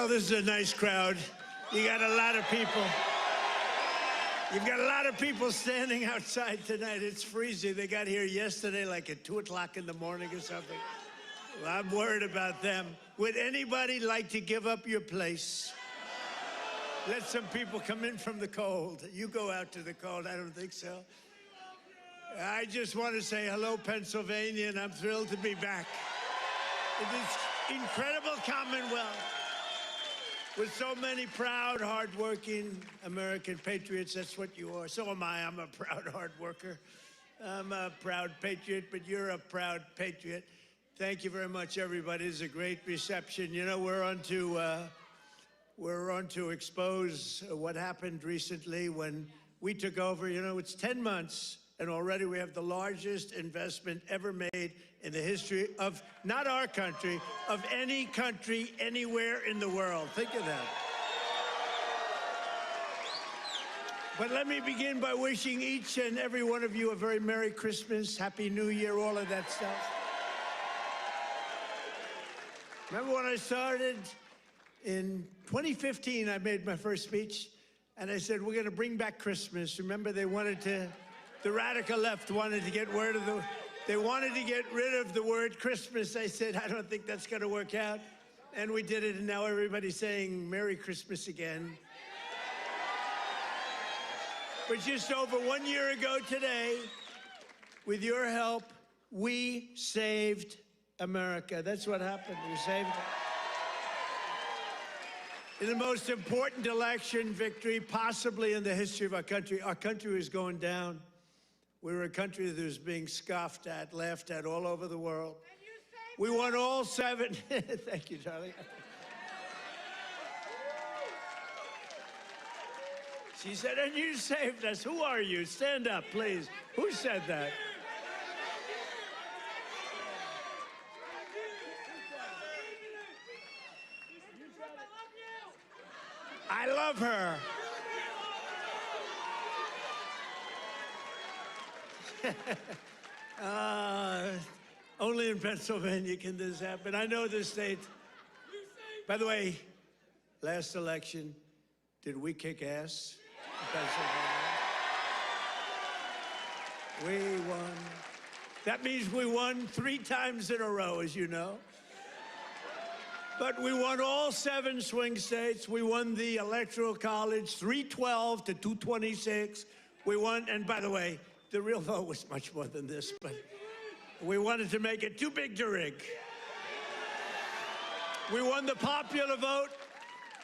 Well, this is a nice crowd. You got a lot of people. You've got a lot of people standing outside tonight. It's freezing. They got here yesterday like at 2 o'clock in the morning or something. Well, I'm worried about them. Would anybody like to give up your place? Let some people come in from the cold. You go out to the cold. I don't think so. I just want to say hello, Pennsylvania, and I'm thrilled to be back in this incredible Commonwealth with so many proud, hardworking American patriots. That's what you are. So am I. I'm a proud hard worker. I'm a proud patriot, but you're a proud patriot. Thank you very much, everybody. It's a great reception. You know, we're on to expose what happened recently when we took over. You know, it's 10 months, and already we have the largest investment ever made in the history of, not our country, of any country anywhere in the world. Think of that. But let me begin by wishing each and every one of you a very Merry Christmas, Happy New Year, all of that stuff. Remember when I started? In 2015, I made my first speech, and I said, we're going to bring back Christmas. Remember, the radical left wanted to get rid of the word Christmas. I said, I don't think that's going to work out. And we did it, and now everybody's saying Merry Christmas again. But just over 1 year ago today, with your help, we saved America. That's what happened. We saved it. In the most important election victory possibly in the history of our country was going down. We were a country that was being scoffed at, laughed at all over the world. We won all 7. Thank you, Charlie. She said, and you saved us. Who are you? Stand up, please. Who said that? I love her. Only in Pennsylvania can this happen. I know this state. By the way, last election, did we kick ass in Pennsylvania? We won. That means we won 3 times in a row, as you know. But we won all 7 swing states. We won the Electoral College, 312 to 226. We won, and by the way, the real vote was much more than this, but we wanted to make it too big to rig. We won the popular vote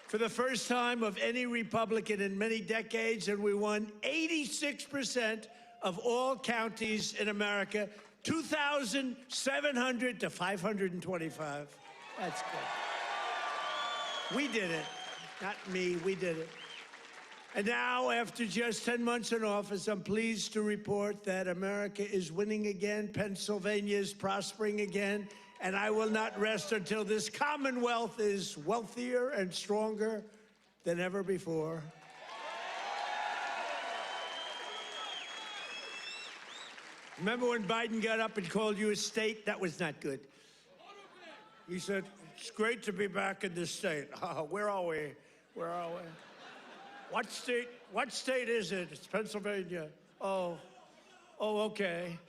for the first time of any Republican in many decades, and we won 86% of all counties in America, 2,700 to 525. That's good. We did it. Not me, we did it. And now, after just 10 months in office, I'm pleased to report that America is winning again, Pennsylvania is prospering again, and I will not rest until this Commonwealth is wealthier and stronger than ever before. Remember when Biden got up and called you a state? That was not good. He said, it's great to be back in this state. Where are we? Where are we? What state is it? It's Pennsylvania. Oh, okay.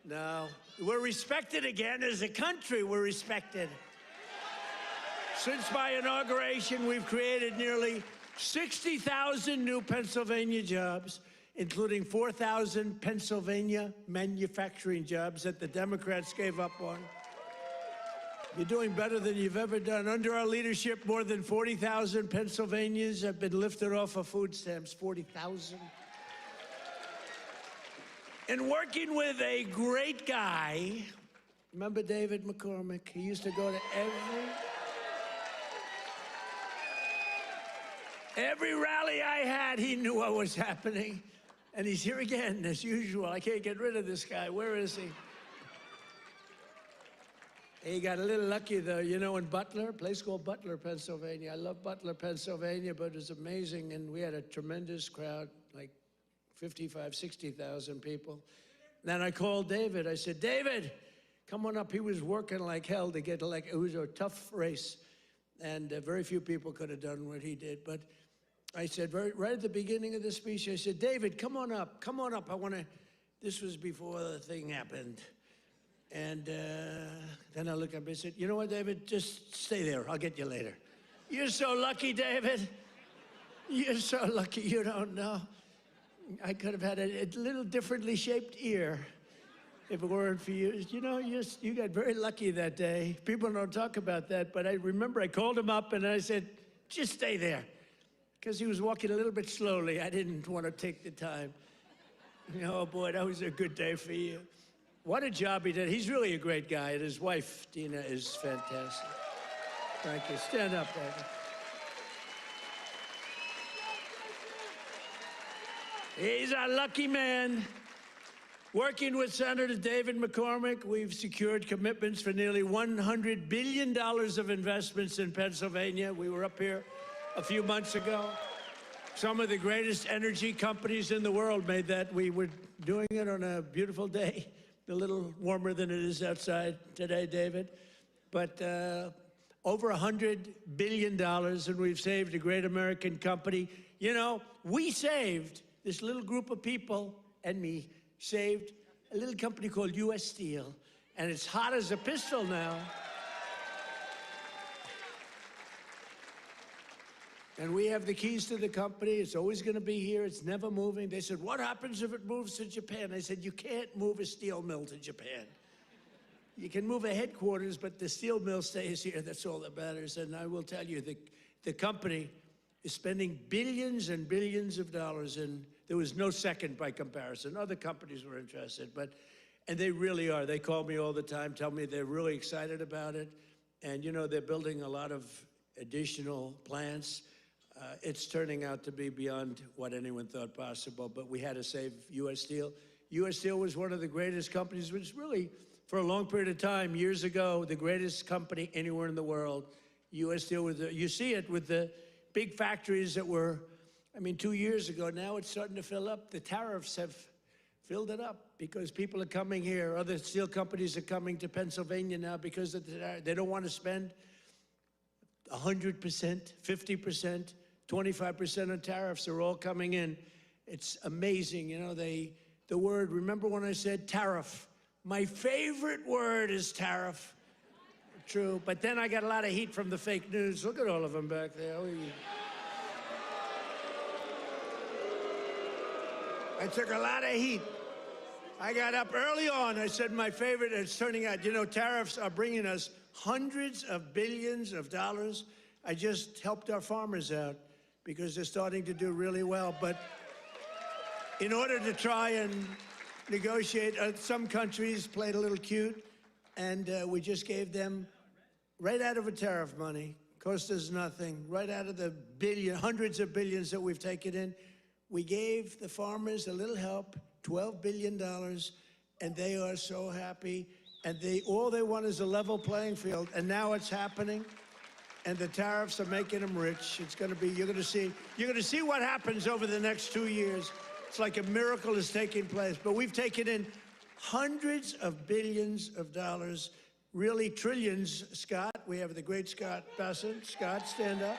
No, we're respected again as a country. We're respected. Since my inauguration, we've created nearly 60,000 new Pennsylvania jobs, including 4,000 Pennsylvania manufacturing jobs that the Democrats gave up on. You're doing better than you've ever done. Under our leadership, more than 40,000 Pennsylvanians have been lifted off of food stamps. 40,000. And working with a great guy, remember David McCormick? He used to go to every rally I had. He knew what was happening. And he's here again, as usual. I can't get rid of this guy. Where is he? He got a little lucky, though, you know, in Butler, a place called Butler, Pennsylvania. I love Butler, Pennsylvania, but it was amazing, and we had a tremendous crowd, like 55, 60,000 people. Then I called David. I said, David, come on up. He was working like hell to get elected. It was a tough race. And very few people could have done what he did. But I said, right at the beginning of the speech, I said, David, come on up. Come on up. I want to, this was before the thing happened. And then I looked up and I said, you know what, David, just stay there. I'll get you later. You're so lucky, David. You're so lucky, you don't know. I could have had a little differently shaped ear if it weren't for you. You know, you got very lucky that day. People don't talk about that, but I remember I called him up and I said, just stay there. Because he was walking a little bit slowly. I didn't want to take the time. Oh boy, that was a good day for you. What a job he did. He's really a great guy, and his wife, Dina, is fantastic. Thank you. Stand up, David. He's a lucky man. Working with Senator David McCormick, we've secured commitments for nearly $100 billion of investments in Pennsylvania. We were up here a few months ago. Some of the greatest energy companies in the world made that. We were doing it on a beautiful day, a little warmer than it is outside today, David. But over $100 billion, and we've saved a great American company. You know, we saved, this little group of people and me, saved a little company called U.S. Steel, and it's hot as a pistol now. And we have the keys to the company. It's always going to be here. It's never moving. They said, what happens if it moves to Japan? I said, you can't move a steel mill to Japan. You can move a headquarters, but the steel mill stays here. That's all that matters. And I will tell you, the company is spending billions and billions of dollars, and there was no second by comparison. Other companies were interested, and they really are. They call me all the time, tell me they're really excited about it. And, you know, they're building a lot of additional plants. It's turning out to be beyond what anyone thought possible, but we had to save U.S. Steel. U.S. Steel was one of the greatest companies, which really, for a long period of time, years ago, the greatest company anywhere in the world. U.S. Steel, you see it with the big factories that were, I mean, 2 years ago. Now it's starting to fill up. The tariffs have filled it up because people are coming here. Other steel companies are coming to Pennsylvania now because they don't want to spend 100%, 50%, 25% on tariffs. Are all coming in. It's amazing. You know, the word, remember when I said tariff? My favorite word is tariff. True. But then I got a lot of heat from the fake news. Look at all of them back there. I took a lot of heat. I got up early on. I said my favorite, it's turning out, you know, tariffs are bringing us hundreds of billions of dollars. I just helped our farmers out because they're starting to do really well. But in order to try and negotiate, some countries played a little cute, and we just gave them, right out of a tariff money, cost us nothing, right out of the hundreds of billions that we've taken in, we gave the farmers a little help, $12 billion, and they are so happy. And all they want is a level playing field, and now it's happening. And the tariffs are making them rich. It's going to be, you're going to see what happens over the next 2 years. It's like a miracle is taking place. But we've taken in hundreds of billions of dollars, really trillions. Scott, we have the great Scott Bessent. Scott, stand up.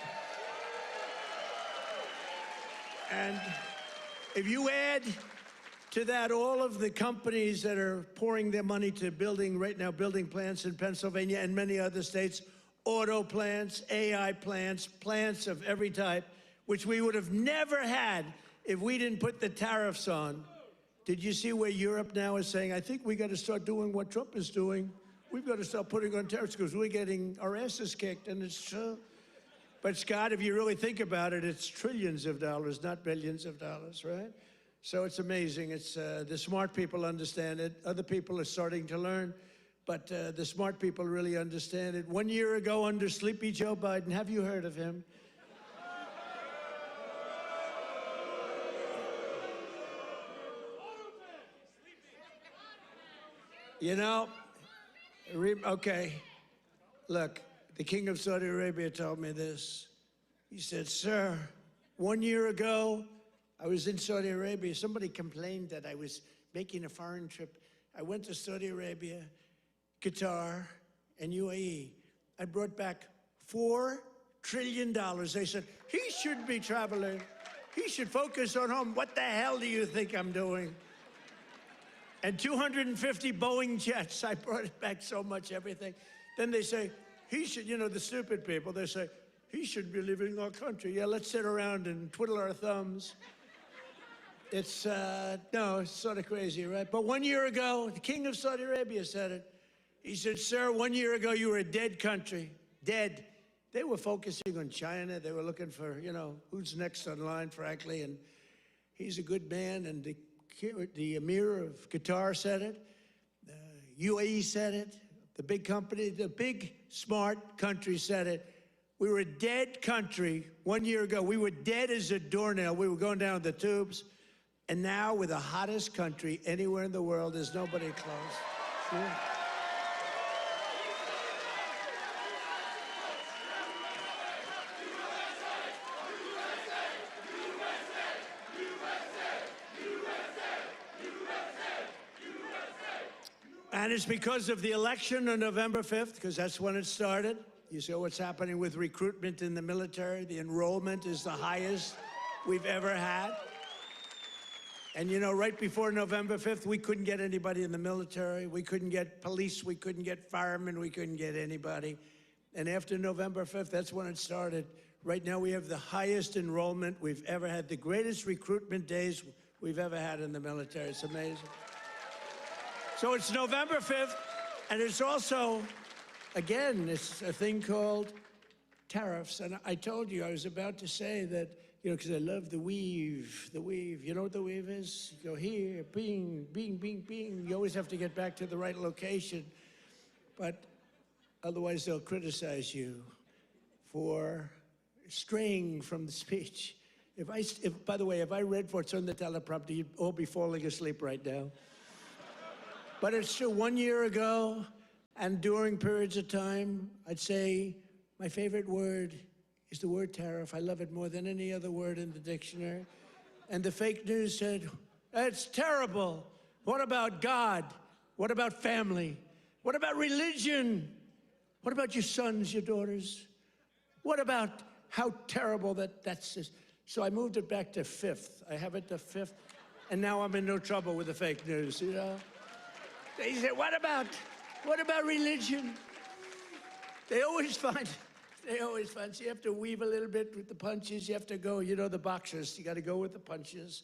And if you add to that all of the companies that are pouring their money to building plants in Pennsylvania and many other states, auto plants, AI plants, plants of every type, which we would have never had if we didn't put the tariffs on. Did you see where Europe now is saying, I think we got to start doing what Trump is doing. We've got to start putting on tariffs because we're getting our asses kicked, and it's true. But Scott, if you really think about it, it's trillions of dollars, not billions of dollars, right? So it's amazing. It's the smart people understand it. Other people are starting to learn, but the smart people really understand it. 1 year ago, under Sleepy Joe Biden, have you heard of him? You know, okay, look, the king of Saudi Arabia told me this. He said, sir, 1 year ago, I was in Saudi Arabia. Somebody complained that I was making a foreign trip. I went to Saudi Arabia, Qatar, and UAE. I brought back $4 trillion. They said, he shouldn't be traveling. He should focus on home. What the hell do you think I'm doing? And 250 Boeing jets. I brought it back so much, everything. Then they say, he should, you know, the stupid people, they say, he should be leaving our country. Yeah, let's sit around and twiddle our thumbs. It's, no, it's sort of crazy, right? But 1 year ago, the king of Saudi Arabia said it. He said, sir, 1 year ago, you were a dead country, dead. They were focusing on China. They were looking for, you know, who's next on line, frankly. And he's a good man. And the Emir of Qatar said it. UAE said it. The big company, the big, smart country said it. We were a dead country 1 year ago. We were dead as a doornail. We were going down the tubes. And now we're the hottest country anywhere in the world. There's nobody close. Sure. And it's because of the election on November 5th, because that's when it started. You saw what's happening with recruitment in the military. The enrollment is the highest we've ever had. And you know, right before November 5th, we couldn't get anybody in the military. We couldn't get police. We couldn't get firemen. We couldn't get anybody. And after November 5th, that's when it started. Right now, we have the highest enrollment we've ever had, the greatest recruitment days we've ever had in the military. It's amazing. So it's November 5th, and it's also, again, it's a thing called tariffs. And I told you, I was about to say that, you know, because I love the weave, the weave. You know what the weave is? You go here, bing, bing, bing, bing. You always have to get back to the right location. But otherwise, they'll criticize you for straying from the speech. By the way, if I read what's on the teleprompter, you'd all be falling asleep right now. But it's true, 1 year ago, and during periods of time, I'd say my favorite word is the word tariff. I love it more than any other word in the dictionary. And the fake news said, it's terrible. What about God? What about family? What about religion? What about your sons, your daughters? What about how terrible that's just. So I moved it back to 5th. I have it to 5th, and now I'm in no trouble with the fake news, you know? They said, what about religion? They always find, so you have to weave a little bit with the punches. You have to go, you know, the boxers, you got to go with the punches.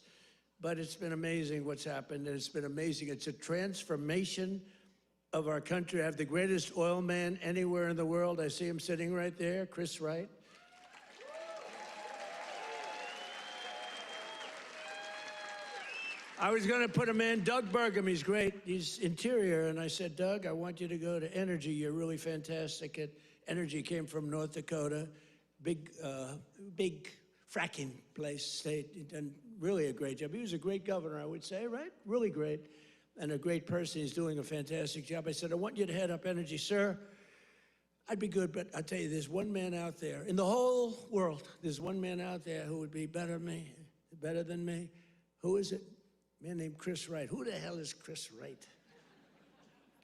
But it's been amazing what's happened, and it's been amazing. It's a transformation of our country. I have the greatest oil man anywhere in the world. I see him sitting right there, Chris Wright. I was going to put a man, Doug Burgum, he's great. He's interior. And I said, Doug, I want you to go to energy. You're really fantastic at energy. Came from North Dakota. Big fracking place, state. He'd done really a great job. He was a great governor, I would say, right? Really great. And a great person. He's doing a fantastic job. I said, I want you to head up energy. Sir, I'd be good, but I'll tell you, there's one man out there. In the whole world, there's one man out there who would be better than me. Who is it? A man named Chris Wright. Who the hell is Chris Wright?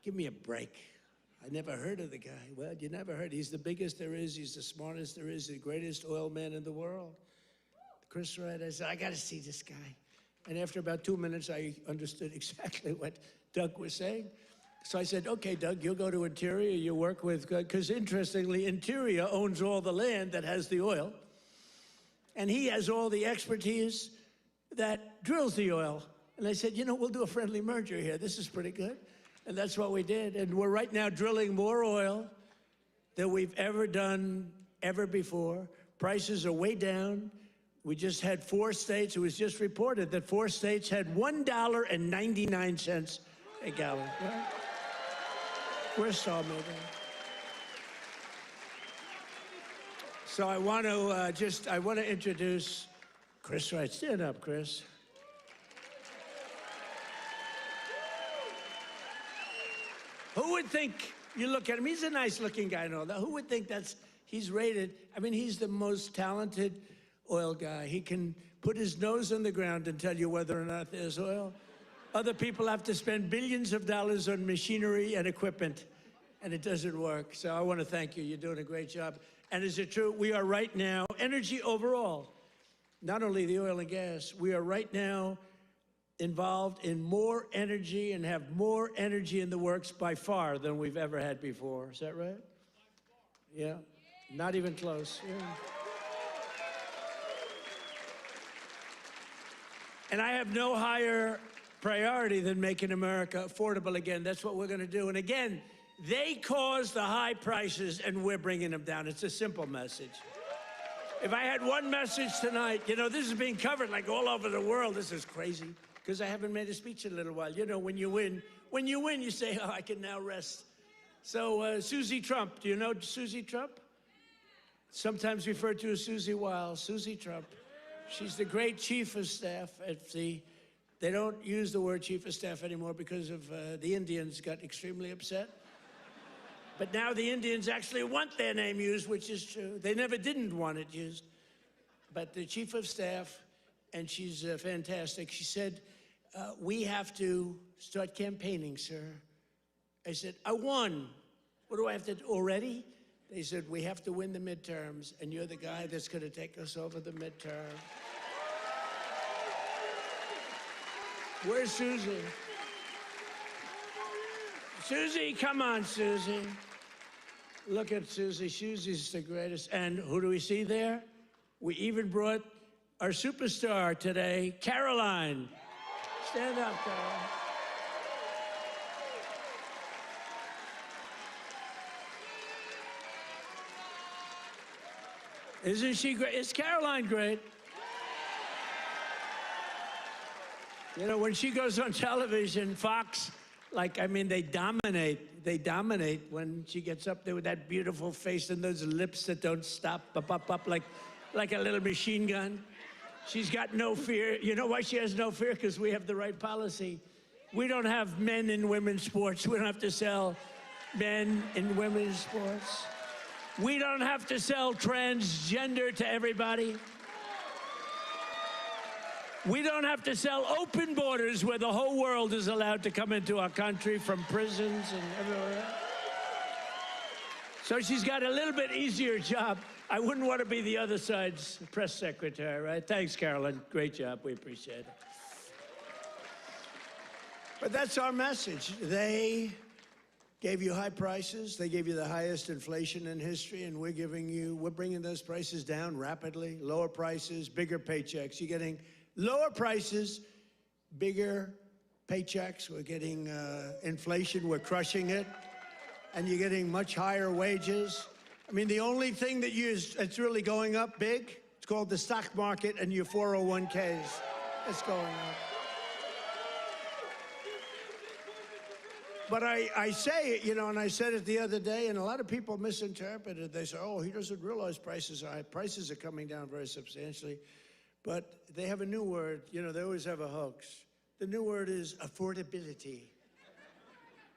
Give me a break. I never heard of the guy. Well, you never heard. He's the biggest there is. He's the smartest there is. The greatest oil man in the world. Chris Wright. I said, I got to see this guy. And after about 2 minutes, I understood exactly what Doug was saying. So I said, okay, Doug, you'll go to Interior. You work with, because interestingly, Interior owns all the land that has the oil. And he has all the expertise that drills the oil. And I said, you know, we'll do a friendly merger here. This is pretty good. And that's what we did. And we're right now drilling more oil than we've ever done ever before. Prices are way down. We just had 4 states. It was just reported that 4 states had $1.99 a gallon. Right? We're so moving. So I want to introduce Chris Wright. Stand up, Chris. Who would think, you look at him, he's a nice looking guy and all that. Who would think he's rated, I mean, he's the most talented oil guy. He can put his nose on the ground and tell you whether or not there's oil. Other people have to spend billions of dollars on machinery and equipment, and it doesn't work. So I want to thank you. You're doing a great job. And is it true? We are right now, energy overall, not only the oil and gas, we are right now involved in more energy and have more energy in the works by far than we've ever had before. Is that right? Yeah, not even close. Yeah. And I have no higher priority than making America affordable again. That's what we're going to do. And again, they caused the high prices, and we're bringing them down. It's a simple message. If I had one message tonight, you know, this is being covered like all over the world. This is crazy, because I haven't made a speech in a little while. You know, when you win, you say, oh, I can now rest. So Susie Trump, do you know Susie Trump? Sometimes referred to as Susie Wiles, Susie Trump. She's the great chief of staff at the, they don't use the word chief of staff anymore because of the Indians got extremely upset. But now the Indians actually want their name used, which is true. They never didn't want it used. But the chief of staff, and she's fantastic, she said, we have to start campaigning, sir. I said, I won. What do I have to do already? They said, we have to win the midterms, and you're the guy that's going to take us over the midterm. Where's Susie? Susie, come on, Susie. Look at Susie. Susie's the greatest. And who do we see there? We even brought our superstar today, Caroline. Stand up, Caroline. Isn't she great? Is Caroline great? You know, when she goes on television, Fox, like, I mean, they dominate. They dominate when she gets up there with that beautiful face and those lips that don't stop, up, like a little machine gun. She's got no fear. You know why she has no fear? Because we have the right policy. We don't have men in women's sports. We don't have to sell men in women's sports. We don't have to sell transgender to everybody. We don't have to sell open borders where the whole world is allowed to come into our country from prisons and everywhere else. So she's got a little bit easier job. I wouldn't want to be the other side's press secretary, right? Thanks, Carolyn. Great job. We appreciate it. But that's our message. They gave you high prices. They gave you the highest inflation in history, and we're bringing those prices down rapidly. Lower prices, bigger paychecks. You're getting lower prices, bigger paychecks. We're getting inflation. We're crushing it. And you're getting much higher wages. I mean, the only thing that's really going up big, it's called the stock market and your 401ks. It's going up. But I say it, you know, and I said it the other day, and a lot of people misinterpret it. They say, oh, he doesn't realize prices are high. Prices are coming down very substantially. But they have a new word. You know, they always have a hoax. The new word is affordability.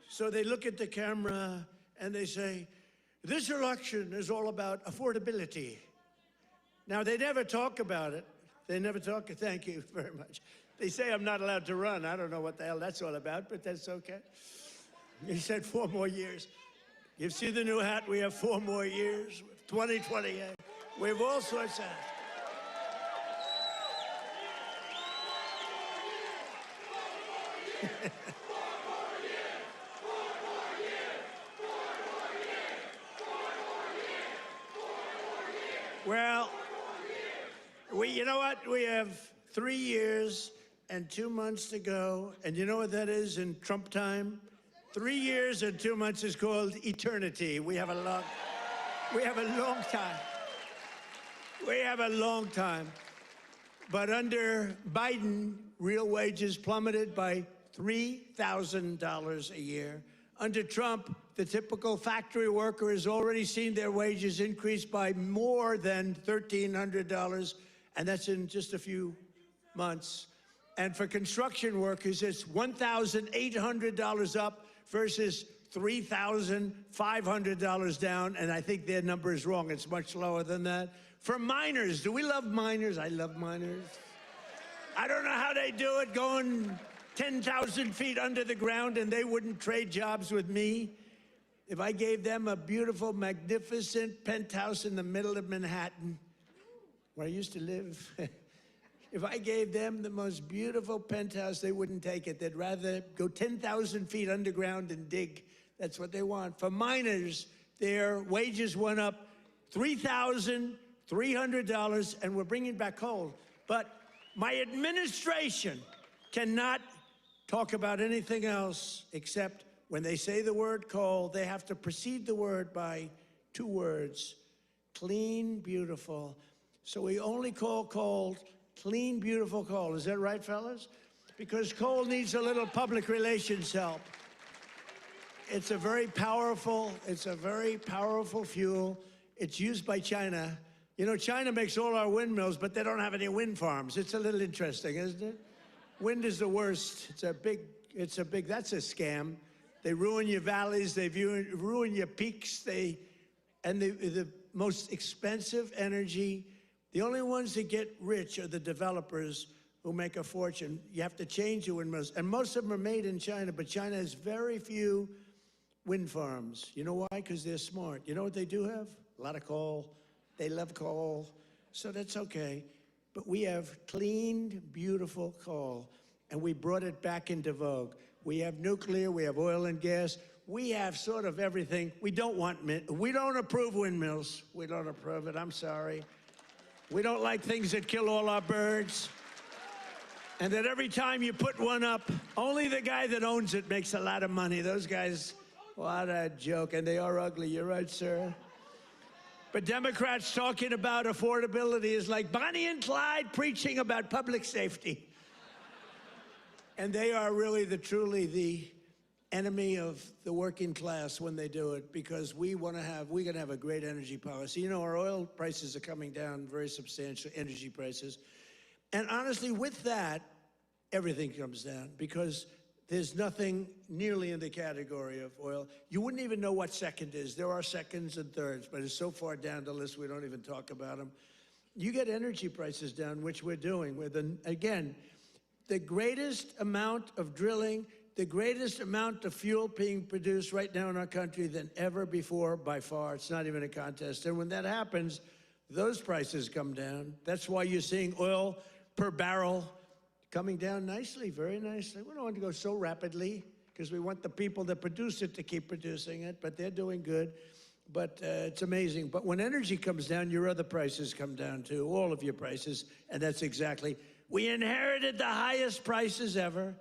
So they look at the camera and they say, this election is all about affordability. Now, they never talk about it. They never talk. Thank you very much. They say I'm not allowed to run. I don't know what the hell that's all about, but that's okay. He said 4 more years. You see the new hat? We have 4 more years. 2028. We have all sorts of hats. Well, you know what? We have 3 years and 2 months to go. And you know what that is in Trump time? 3 years and 2 months is called eternity. We have a long time. We have a long time. But under Biden, real wages plummeted by $3,000 a year. Under Trump, the typical factory worker has already seen their wages increase by more than $1,300, and that's in just a few months. And for construction workers, it's $1,800 up versus $3,500 down, and I think their number is wrong. It's much lower than that. For miners, do we love miners? I love miners. I don't know how they do it, going 10,000 feet under the ground, and they wouldn't trade jobs with me. if I gave them a beautiful, magnificent penthouse in the middle of Manhattan, where I used to live, if I gave them the most beautiful penthouse, they wouldn't take it. They'd rather go 10,000 feet underground and dig. That's what they want. For miners, their wages went up $3,300, and we're bringing back coal. But my administration cannot talk about anything else except when they say the word coal, they have to precede the word by 2 words: clean, beautiful. So we only call coal clean, beautiful coal. Is that right, fellas? Because coal needs a little public relations help. It's a very powerful fuel. It's used by China. You know, China makes all our windmills, but they don't have any wind farms. It's a little interesting, isn't it? Wind is the worst. That's a scam. They ruin your valleys, they ruin your peaks, the most expensive energy. The only ones that get rich are the developers who make a fortune. You have to change your windmills. And most of them are made in China, but China has very few wind farms. You know why? Because they're smart. You know what they do have? A lot of coal. They love coal. So that's okay. But we have clean, beautiful coal, and we brought it back into vogue. We have nuclear, we have oil and gas, we have sort of everything. We don't approve windmills. We don't approve it, I'm sorry. We don't like things that kill all our birds. And that every time you put one up, only the guy that owns it makes a lot of money. Those guys, what a joke. And they are ugly, you're right, sir. But Democrats talking about affordability is like Bonnie and Clyde preaching about public safety. And they are really truly the enemy of the working class when they do it, because we're gonna have a great energy policy. You know, our oil prices are coming down very substantially, energy prices. And honestly, with that, everything comes down, because there's nothing nearly in the category of oil. You wouldn't even know what second is. There are seconds and thirds, but it's so far down the list we don't even talk about them. You get energy prices down, which we're doing. Again, the greatest amount of drilling, the greatest amount of fuel being produced right now in our country than ever before, by far. It's not even a contest. And when that happens, those prices come down. That's why you're seeing oil per barrel coming down nicely, very nicely. We don't want to go so rapidly, because we want the people that produce it to keep producing it, but they're doing good. But it's amazing. But when energy comes down, your other prices come down too, all of your prices, and that's exactly. We inherited the highest prices ever,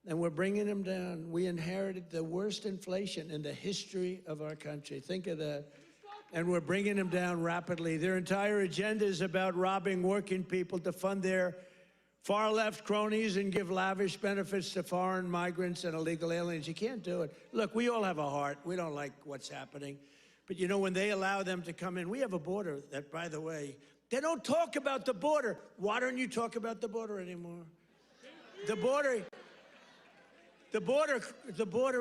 and we're bringing them down. We inherited the worst inflation in the history of our country. Think of that. And we're bringing them down rapidly. Their entire agenda is about robbing working people to fund their far-left cronies and give lavish benefits to foreign migrants and illegal aliens. You can't do it. Look, we all have a heart. We don't like what's happening. But you know, when they allow them to come in, we have a border that, by the way, they don't talk about the border. Why don't you talk about the border anymore? The border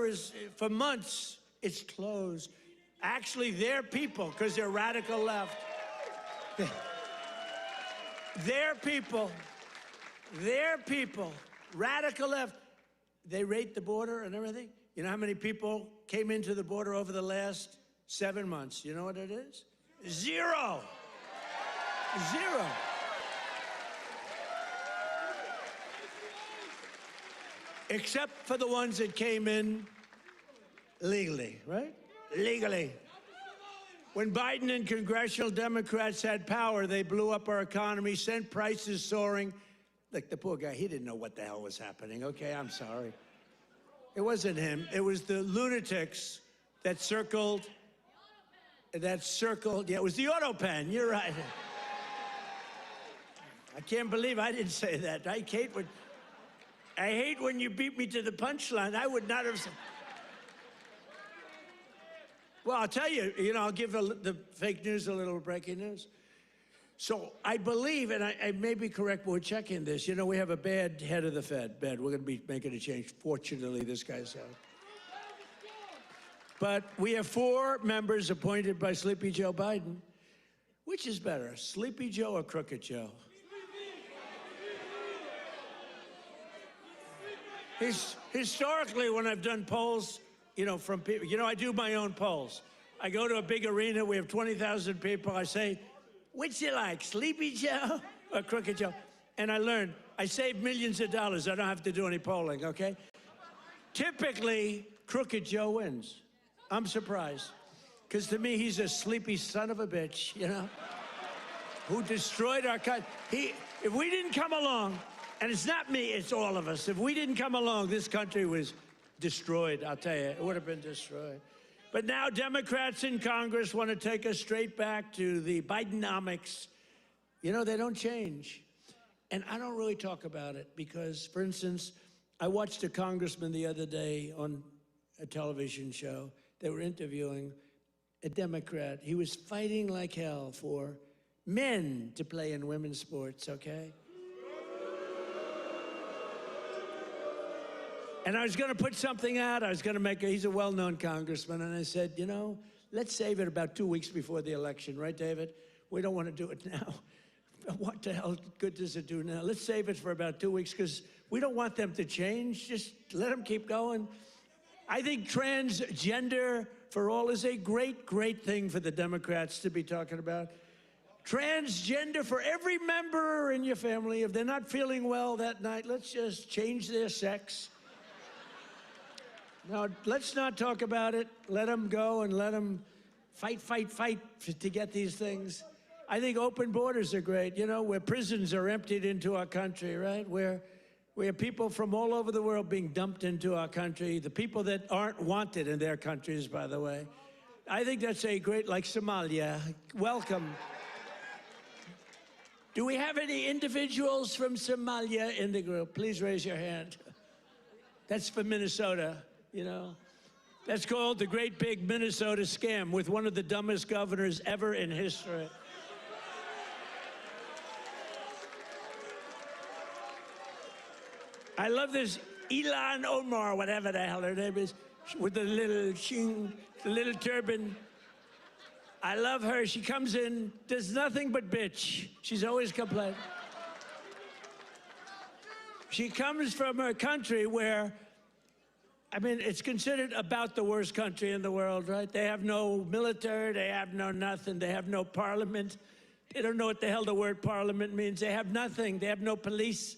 is, for months, it's closed. Actually, their people, because they're radical left, their people, radical left, they rate the border and everything. You know how many people came into the border over the last 7 months? You know what it is? 0. 0. Except for the ones that came in legally, right? Legally. When Biden and congressional Democrats had power, they blew up our economy, sent prices soaring. Like the poor guy, he didn't know what the hell was happening. Okay, I'm sorry. It wasn't him. It was the lunatics that circled. Yeah, it was the auto pen. You're right. I can't believe I didn't say that. I hate when you beat me to the punchline. I would not have said. Well, I'll tell you, I'll give the fake news a little breaking news. So I believe, and I may be correct, but we're checking this. We have a bad head of the Fed. We're going to be making a change. Fortunately, this guy's out. But we have 4 members appointed by Sleepy Joe Biden. Which is better, Sleepy Joe or Crooked Joe? Historically, when I've done polls, from people. I do my own polls. I go to a big arena. We have 20,000 people. I say, which you like, Sleepy Joe or Crooked Joe? And I learned, I save millions of dollars. I don't have to do any polling, okay? Typically, Crooked Joe wins. I'm surprised. Because to me, he's a sleepy son of a bitch, who destroyed our country. If we didn't come along, and it's not me, it's all of us. If we didn't come along, this country was destroyed, I'll tell you. It would have been destroyed. But now Democrats in Congress want to take us straight back to the Bidenomics. They don't change. And I don't really talk about it because, for instance, I watched a congressman the other day on a television show. They were interviewing a Democrat. He was fighting like hell for men to play in women's sports, okay? And I was going to put something out. I was going to he's a well-known congressman. And I said, let's save it about 2 weeks before the election, right, David? We don't want to do it now. What the hell good does it do now? Let's save it for about 2 weeks because we don't want them to change. Just let them keep going. I think transgender for all is a great, great thing for the Democrats to be talking about. Transgender for every member in your family. If they're not feeling well that night, let's just change their sex. Now, let's not talk about it. Let them go and let them fight to get these things. I think open borders are great, where prisons are emptied into our country, right? Where people from all over the world being dumped into our country, the people that aren't wanted in their countries, by the way. I think that's a great, like Somalia. Welcome. Do we have any individuals from Somalia in the group? Please raise your hand. That's for Minnesota, That's called the Great Big Minnesota Scam with one of the dumbest governors ever in history. I love this Ilan Omar, whatever the hell her name is, with the little turban. I love her. She comes in, does nothing but bitch. She's always complaining. She comes from a country where, it's considered about the worst country in the world, right? They have no military, they have no nothing, they have no parliament. They don't know what the hell the word parliament means. They have nothing, they have no police.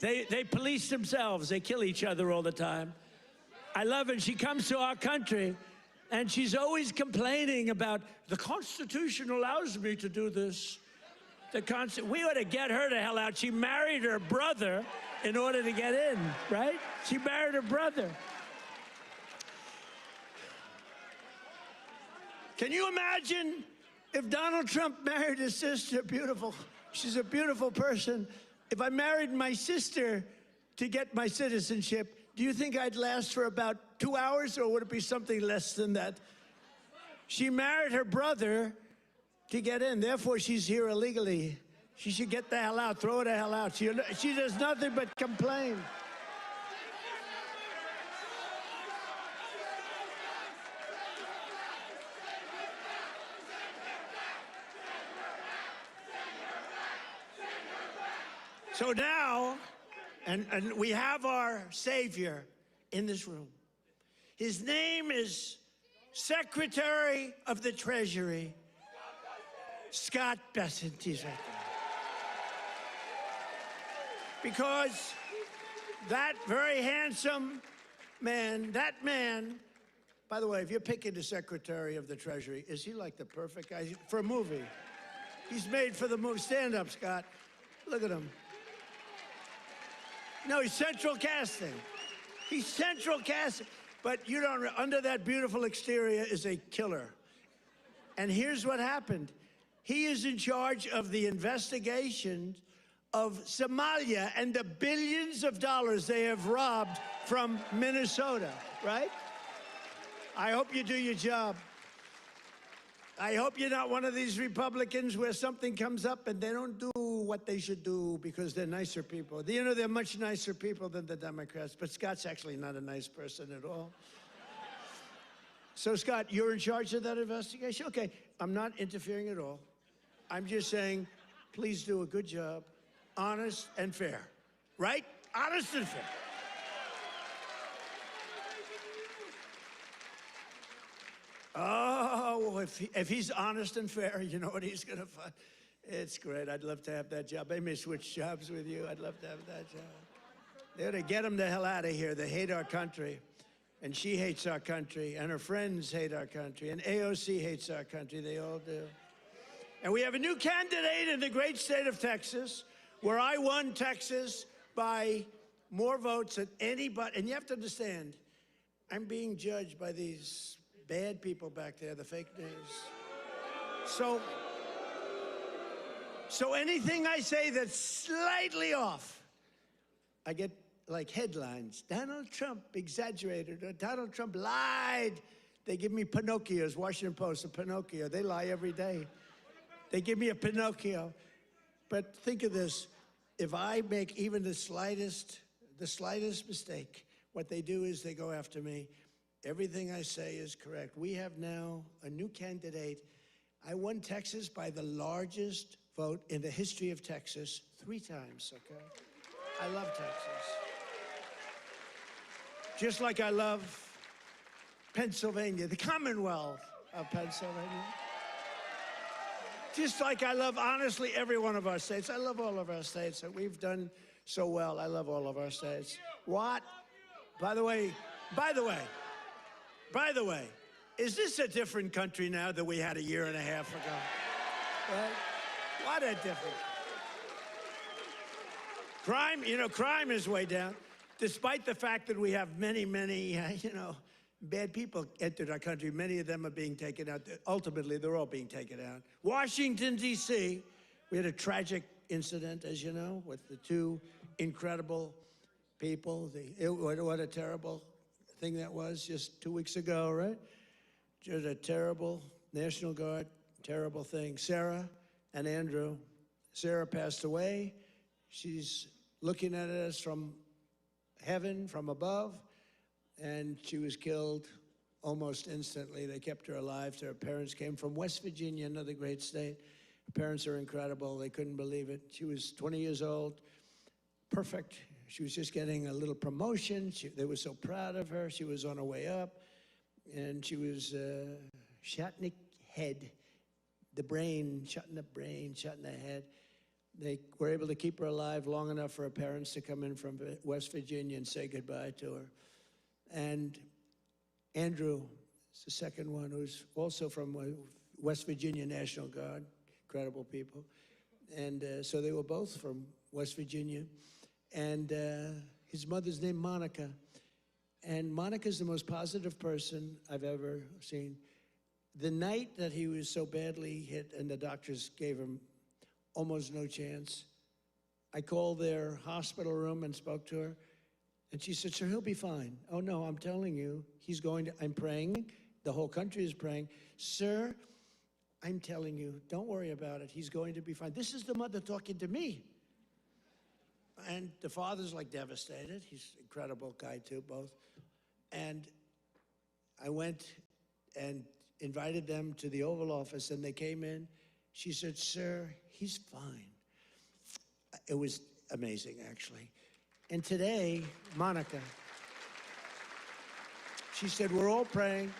They police themselves. They kill each other all the time. I love it. She comes to our country, and she's always complaining about, the Constitution allows me to do this. We ought to get her the hell out. She married her brother in order to get in, right? She married her brother. Can you imagine if Donald Trump married his sister? Beautiful. She's a beautiful person. If I married my sister to get my citizenship, do you think I'd last for about 2 hours, or would it be something less than that? She married her brother to get in. Therefore, she's here illegally. She should get the hell out. Throw her the hell out. She does nothing but complain. So now, and we have our Savior in this room. His name is Secretary of the Treasury, Scott Bessent. He's right there. Because that very handsome man, by the way, if you're picking the Secretary of the Treasury, is he like the perfect guy for a movie? He's made for the movie. Stand up, Scott. Look at him. No, he's central casting. He's central casting. But you don't, under that beautiful exterior is a killer. And here's what happened. He is in charge of the investigation of Somalia and the billions of dollars they have robbed from Minnesota, right? I hope you do your job. I hope you're not one of these Republicans where something comes up and they don't do what they should do because they're nicer people. They're much nicer people than the Democrats, but Scott's actually not a nice person at all. So, Scott, you're in charge of that investigation? Okay, I'm not interfering at all. I'm just saying, please do a good job, honest and fair, right? Honest and fair. Oh, if he's honest and fair, you know what he's going to find? It's great. I'd love to have that job. They may switch jobs with you. I'd love to have that job. They ought to get him the hell out of here. They hate our country. And she hates our country. And her friends hate our country. And AOC hates our country. They all do. And we have a new candidate in the great state of Texas, where I won Texas by more votes than anybody. And you have to understand, I'm being judged by these bad people back there, the fake news. So anything I say that's slightly off, I get like headlines. Donald Trump exaggerated, or Donald Trump lied. They give me Pinocchios, Washington Post, a Pinocchio. They lie every day. They give me a Pinocchio. But think of this. If I make even the slightest mistake, what they do is they go after me. Everything I say is correct. We have now a new candidate. I won Texas by the largest vote in the history of Texas 3 times, okay? I love Texas. Just like I love Pennsylvania, the Commonwealth of Pennsylvania. Just like I love, honestly, every one of our states. I love all of our states. We've done so well. I love all of our states. What? By the way, is this a different country now than we had a year and a half ago? Right? What a difference. Crime is way down, despite the fact that we have many, bad people entered our country. Many of them are being taken out. Ultimately, they're all being taken out. Washington, D.C., we had a tragic incident, as you know, with the 2 incredible people. What a terrible thing that was just 2 weeks ago, right? Just a terrible National Guard, terrible thing. Sarah and Andrew. Sarah passed away. She's looking at us from heaven, from above, and she was killed almost instantly. They kept her alive. Her parents came from West Virginia, another great state. Her parents are incredible. They couldn't believe it. She was 20 years old, perfect. She was just getting a little promotion. They were so proud of her. She was on her way up, and she was shot in the head, the brain, shot in the brain, shot in the head. They were able to keep her alive long enough for her parents to come in from West Virginia and say goodbye to her. And Andrew is the second one, who's also from West Virginia National Guard, incredible people. And so they were both from West Virginia. And his mother's named Monica. And Monica's the most positive person I've ever seen. The night that he was so badly hit and the doctors gave him almost no chance, I called their hospital room and spoke to her. And she said, sir, he'll be fine. Oh, no, I'm telling you, I'm praying. The whole country is praying. Sir, I'm telling you, don't worry about it. He's going to be fine. This is the mother talking to me. And the father's like devastated. He's an incredible guy too, both. And I went and invited them to the Oval Office, and they came in. She said, sir, he's fine. It was amazing, actually. And today, Monica, she said, we're all praying,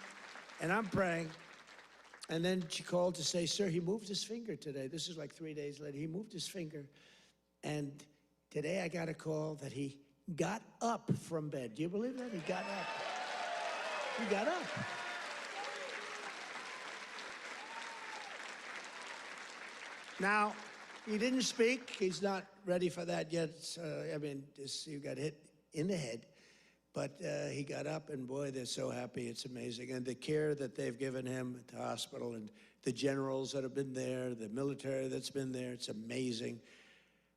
and I'm praying. And then she called to say, sir, he moved his finger today. This is like 3 days later. He moved his finger. And today I got a call that he got up from bed. Do you believe that? He got up. He got up. Now, he didn't speak. He's not ready for that yet. He got hit in the head. But he got up, and boy, they're so happy. It's amazing. And the care that they've given him at the hospital, and the generals that have been there, the military that's been there, it's amazing.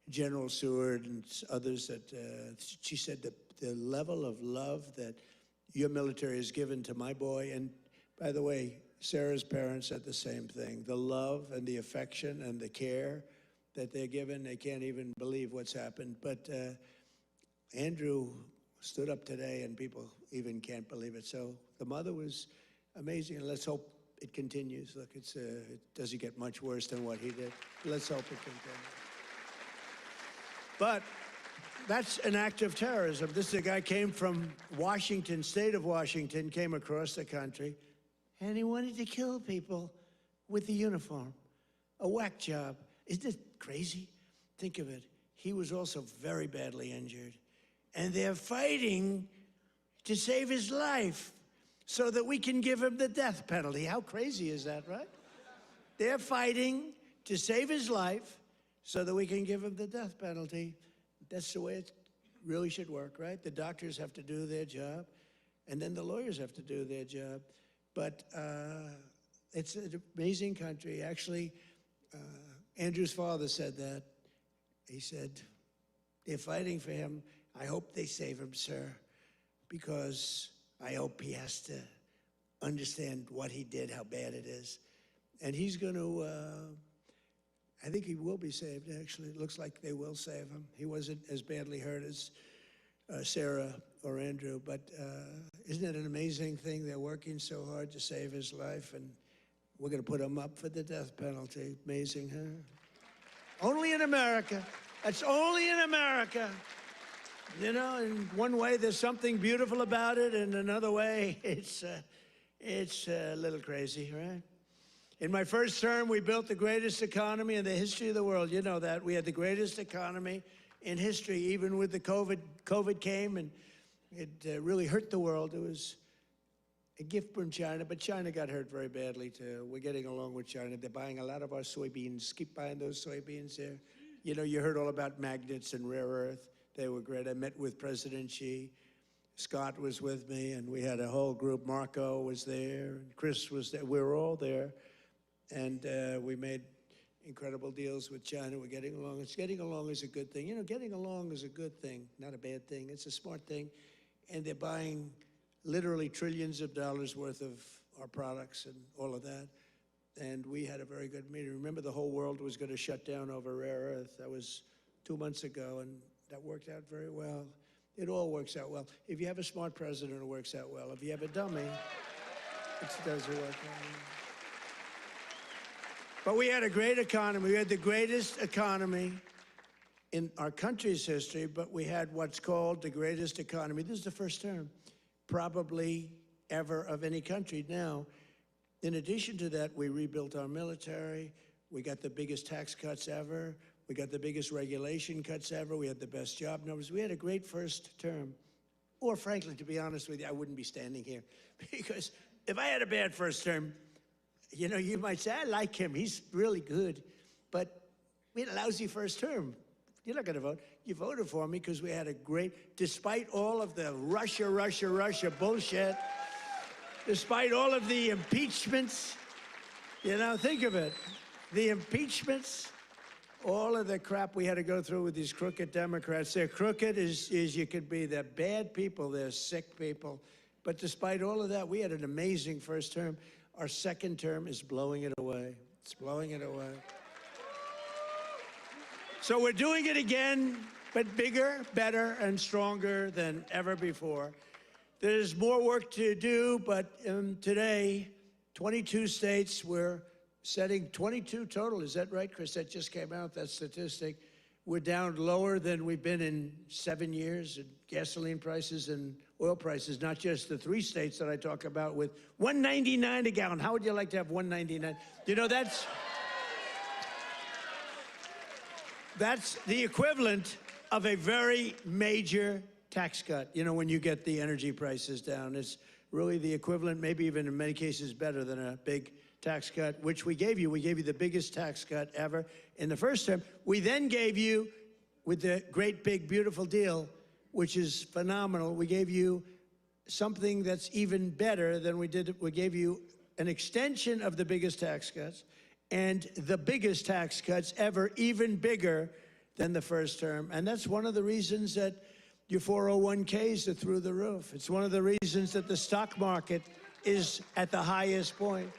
General Seward and others that, she said the level of love that your military has given to my boy, and by the way, Sarah's parents said the same thing. The love and the affection and the care that they're given, they can't even believe what's happened. But Andrew stood up today, and people even can't believe it. So the mother was amazing, and let's hope it continues. Look, it doesn't get much worse than what he did. Let's hope it continues. But that's an act of terrorism. This is a guy came from Washington, state of Washington, came across the country, and he wanted to kill people with the uniform. A whack job. Isn't it crazy? Think of it. He was also very badly injured. And they're fighting to save his life so that we can give him the death penalty. How crazy is that, right? They're fighting to save his life so that we can give him the death penalty. That's the way it really should work, right? The doctors have to do their job, and then the lawyers have to do their job. But it's an amazing country. Actually, Andrew's father said that. He said, they're fighting for him. I hope they save him, sir, because I hope he has to understand what he did, how bad it is. And he's going to, I think he will be saved, actually. It looks like they will save him. He wasn't as badly hurt as Sarah or Andrew, but isn't it an amazing thing? They're working so hard to save his life, and we're going to put him up for the death penalty. Amazing, huh? Only in America. That's only in America. You know, in one way, there's something beautiful about it, and another way, it's a little crazy, right? In my first term, we built the greatest economy in the history of the world. You know that. We had the greatest economy in history, even with the COVID. COVID came, and it really hurt the world. It was a gift from China, but China got hurt very badly, too. We're getting along with China. They're buying a lot of our soybeans. Keep buying those soybeans there. You know, you heard all about magnets and rare earth. They were great. I met with President Xi. Scott was with me, and we had a whole group. Marco was there, and Chris was there. We were all there. And we made incredible deals with China. We're getting along. Getting along is a good thing. You know, getting along is a good thing, not a bad thing. It's a smart thing. And they're buying literally trillions of dollars worth of our products and all of that. And we had a very good meeting. Remember, the whole world was going to shut down over rare earth. That was 2 months ago, and that worked out very well. It all works out well. If you have a smart president, it works out well. If you have a dummy, it doesn't work out. But we had a great economy. We had the greatest economy in our country's history, but we had what's called the greatest economy. This is the first term, probably ever, of any country. Now, in addition to that, we rebuilt our military. We got the biggest tax cuts ever. We got the biggest regulation cuts ever. We had the best job numbers. We had a great first term. Or frankly, to be honest with you, I wouldn't be standing here. Because if I had a bad first term, you know, you might say, I like him. He's really good. But we had a lousy first term. You're not going to vote. You voted for me because we had a great, despite all of the Russia bullshit, despite all of the impeachments, you know, think of it. The impeachments, all of the crap we had to go through with these crooked Democrats. They're crooked as you could be. They're bad people. They're sick people. But despite all of that, we had an amazing first term. Our second term is blowing it away. It's blowing it away. So we're doing it again, but bigger, better, and stronger than ever before. There's more work to do, but today, 22 states, we're setting 22 total. Is that right, Chris? That just came out, that statistic. We're down lower than we've been in 7 years in gasoline prices and oil prices, not just the 3 states that I talk about with $1.99 a gallon. How would you like to have $1.99? You know, that's the equivalent of a very major tax cut. You know, when you get the energy prices down, it's really the equivalent, maybe even in many cases better than a big tax cut, which we gave you. We gave you the biggest tax cut ever in the first term. We then gave you, with the great big beautiful deal, which is phenomenal, we gave you something that's even better than we did. We gave you an extension of the biggest tax cuts and the biggest tax cuts ever, even bigger than the first term. And that's one of the reasons that your 401ks are through the roof. It's one of the reasons that the stock market is at the highest point.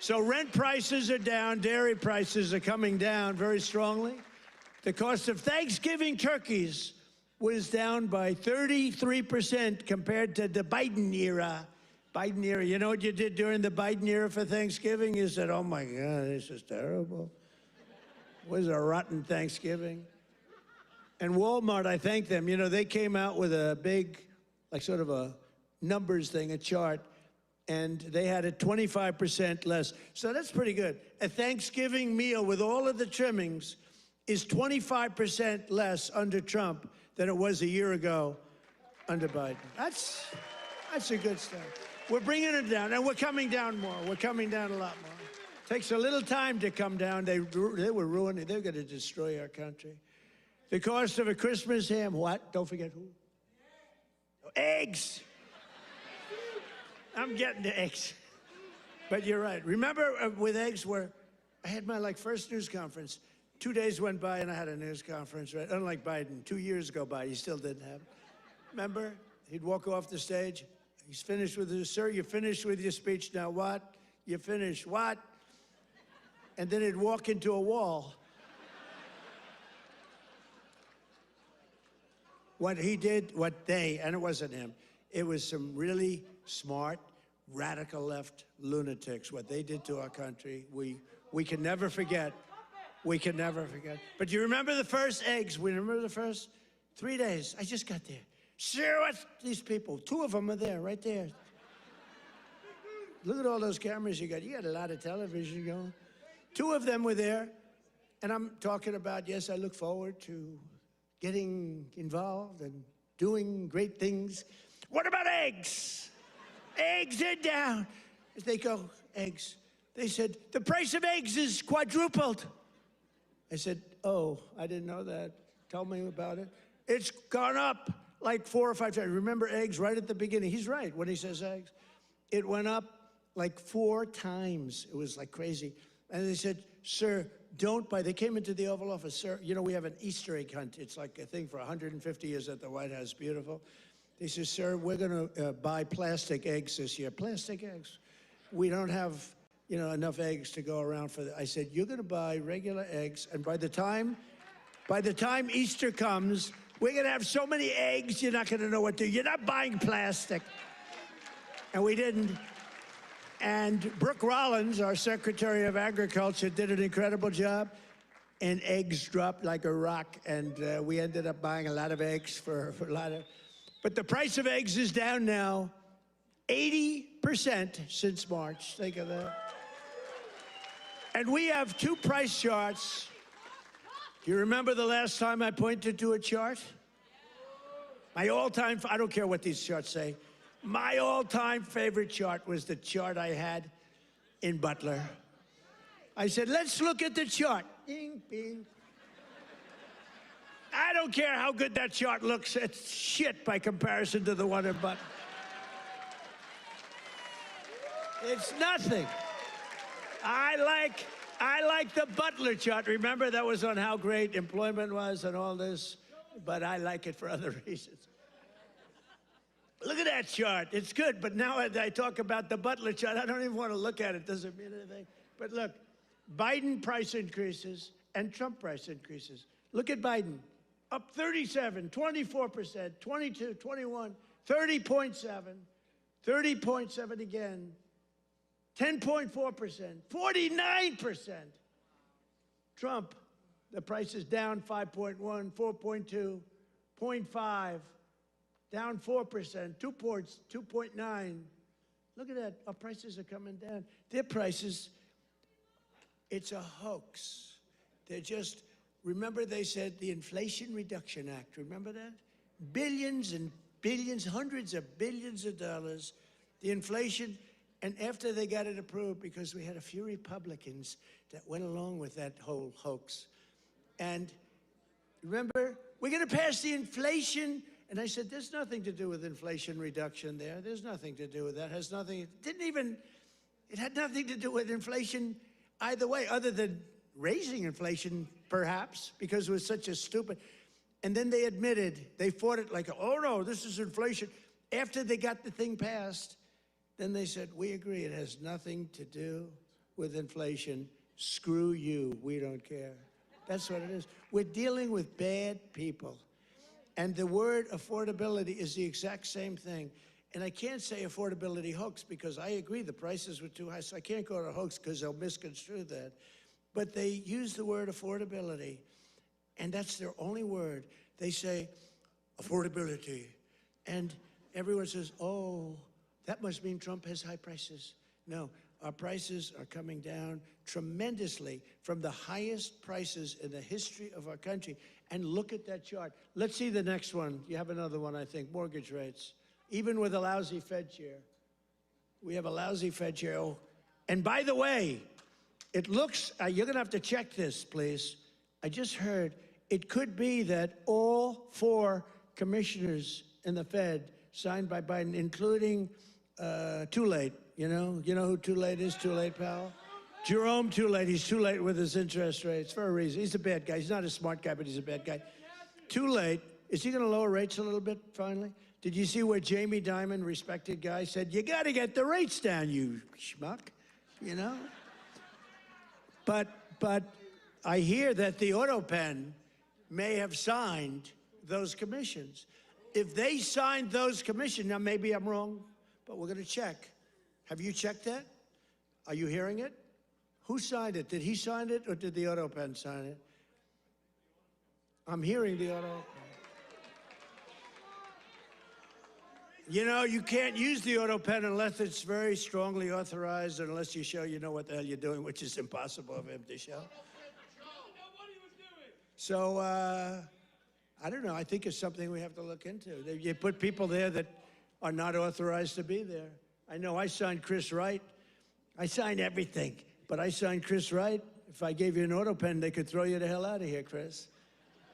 So rent prices are down, dairy prices are coming down very strongly. The cost of Thanksgiving turkeys was down by 33% compared to the Biden era. Biden era, you know what you did during the Biden era for Thanksgiving? You said, oh my God, this is terrible. It was a rotten Thanksgiving. And Walmart, I thank them. You know, they came out with a big, like sort of a numbers thing, a chart. and they had it 25% less. So that's pretty good. A Thanksgiving meal with all of the trimmings is 25% less under Trump than it was a year ago under Biden. That's a good start. We're bringing it down, and we're coming down more. We're coming down a lot more. Takes a little time to come down. They were ruining, they're going to destroy our country. The cost of a Christmas ham, what? Don't forget who? Eggs. I'm getting the eggs. But you're right. Remember with eggs where I had my first news conference. 2 days went by and I had a news conference, right? Unlike Biden, 2 years go by, he still didn't have it. Remember? He'd walk off the stage. He's finished with his, sir, you're finished with your speech. Now what? You finished what? And then he'd walk into a wall. What he did, and it wasn't him, it was some really smart, radical left lunatics. What they did to our country, we can never forget. We can never forget. But you remember the first eggs? We remember the first 3 days. I just got there. Sure, what's these people? 2 of them are there, right there. Look at all those cameras you got. You got a lot of television going. 2 of them were there, and I'm talking about, yes, I look forward to getting involved and doing great things. What about eggs? Eggs are down. As they go, eggs. They said, the price of eggs is quadrupled. I said, oh, I didn't know that. Tell me about it. It's gone up like 4 or 5 times. Remember eggs right at the beginning? He's right when he says eggs. It went up like 4 times. It was like crazy. And they said, sir, don't buy. They came into the Oval Office. Sir, you know, we have an Easter egg hunt. It's like a thing for 150 years at the White House. Beautiful. They said, sir, we're going to buy plastic eggs this year. Plastic eggs. We don't have, you know, enough eggs to go around for that. I said, you're going to buy regular eggs, and by the time Easter comes, we're going to have so many eggs, you're not going to know what to do. You're not buying plastic. And we didn't. And Brooke Rollins, our Secretary of Agriculture, did an incredible job. And eggs dropped like a rock. And we ended up buying a lot of eggs for a lot of... But the price of eggs is down now 80% since March. Think of that. And we have 2 price charts. Do you remember the last time I pointed to a chart? My all-time, I don't care what these charts say, my all-time favorite chart was the chart I had in Butler. I said, let's look at the chart. Bing, bing. I don't care how good that chart looks. It's shit by comparison to the one in Butler. It's nothing. I like the Butler chart. Remember, that was on how great employment was and all this, but I like it for other reasons. Look at that chart. It's good, but now as I talk about the Butler chart, I don't even want to look at it. Doesn't mean anything. But look, Biden price increases and Trump price increases. Look at Biden. Up 37, 24%, 22, 21, 30.7, 30.7 again, 10.4%, 49%. Trump, the price is down 5.1, 4.2, 0.5, down 4%, 2 points, 2.9. Look at that, our prices are coming down. Their prices, it's a hoax. They're just, remember they said the Inflation Reduction Act, remember that? Billions and billions, hundreds of billions of dollars, the inflation, and after they got it approved, because we had a few Republicans that went along with that whole hoax. And remember, we're gonna pass the inflation, and I said, there's nothing to do with inflation reduction there. There's nothing to do with that. It has nothing, it had nothing to do with inflation either way, other than raising inflation, perhaps, because it was such a stupid, and then they admitted, they fought it like, oh no, this is inflation. After they got the thing passed, then they said, we agree, it has nothing to do with inflation. Screw you, we don't care. That's what it is. We're dealing with bad people. And the word affordability is the exact same thing. And I can't say affordability hoax because I agree the prices were too high, so I can't go to hoax because they'll misconstrue that. But they use the word affordability, and that's their only word. They say affordability, and everyone says, oh, That must mean Trump has high prices. No, our prices are coming down tremendously from the highest prices in the history of our country. And look at that chart. Let's see the next one. You have another one, I think, mortgage rates. Even with a lousy Fed chair. We have a lousy Fed chair. Oh, and by the way, it looks, you're going to have to check this, please. I just heard it could be that all 4 commissioners in the Fed signed by Biden, including Too Late. You know who Too Late is? Too Late, pal? Jerome Too Late. He's too late with his interest rates for a reason. He's a bad guy. He's not a smart guy, but he's a bad guy. Too Late. Is he going to lower rates a little bit finally? Did you see where Jamie Dimon, respected guy, said, you got to get the rates down, you schmuck, you know? But I hear that the auto pen may have signed those commissions. If they signed those commissions, now maybe I'm wrong, but we're going to check. Have you checked that? Are you hearing it? Who signed it? Did he sign it or did the auto pen sign it? I'm hearing the auto pen. You know, you can't use the auto pen unless it's very strongly authorized, unless you show you know what the hell you're doing, which is impossible of him to show. So, I don't know. I think it's something we have to look into. You put people there that are not authorized to be there. I know I signed Chris Wright. I signed everything, but I signed Chris Wright. If I gave you an auto pen, they could throw you the hell out of here, Chris.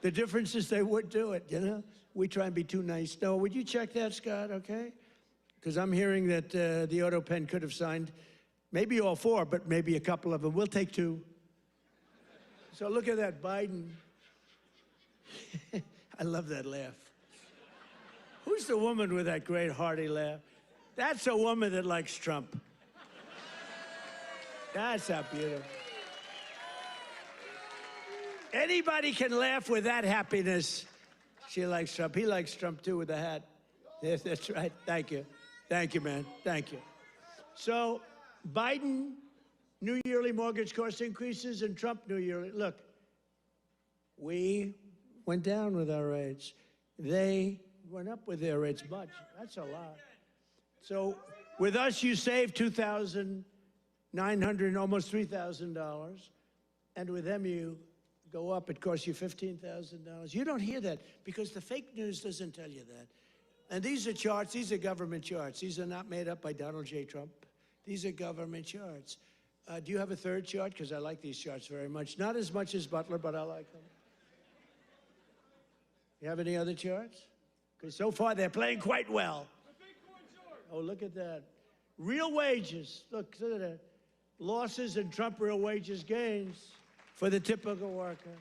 The difference is they would do it, you know? We try and be too nice. No, would you check that, Scott, okay? Because I'm hearing that the auto pen could have signed maybe all 4, but maybe a couple of them. We'll take 2. So look at that, Biden. I love that laugh. Who's the woman with that great hearty laugh? That's a woman that likes Trump. That's how beautiful. Anybody can laugh with that happiness. She likes Trump. He likes Trump, too, with the hat. Yes, that's right. Thank you. Thank you, man. Thank you. So Biden, new yearly mortgage cost increases, and Trump, new yearly. Look, we went down with our rates. They went up with their rates much. That's a lot. So with us, you save $2,900, almost $3,000. And with them, you go up, it costs you $15,000. You don't hear that because the fake news doesn't tell you that. And these are charts, these are government charts. These are not made up by Donald J. Trump. These are government charts. Do you have a third chart? Because I like these charts very much. Not as much as Butler, but I like them. You have any other charts? Because so far they're playing quite well. Oh, look at that. Real wages. Look at that. Losses and Trump real wages gains for the typical worker.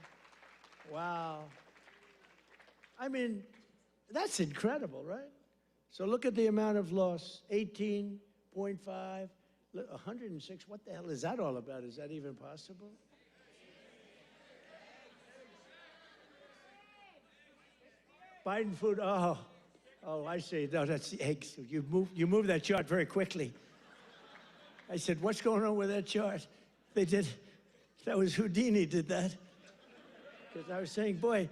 Wow. I mean, that's incredible, right? So look at the amount of loss, 18.5, 106. What the hell is that all about? Is that even possible? Biden food, oh, I see. No, that's the eggs. You move that chart very quickly. I said, what's going on with that chart? They did. That was Houdini did that. Because I was saying, boy,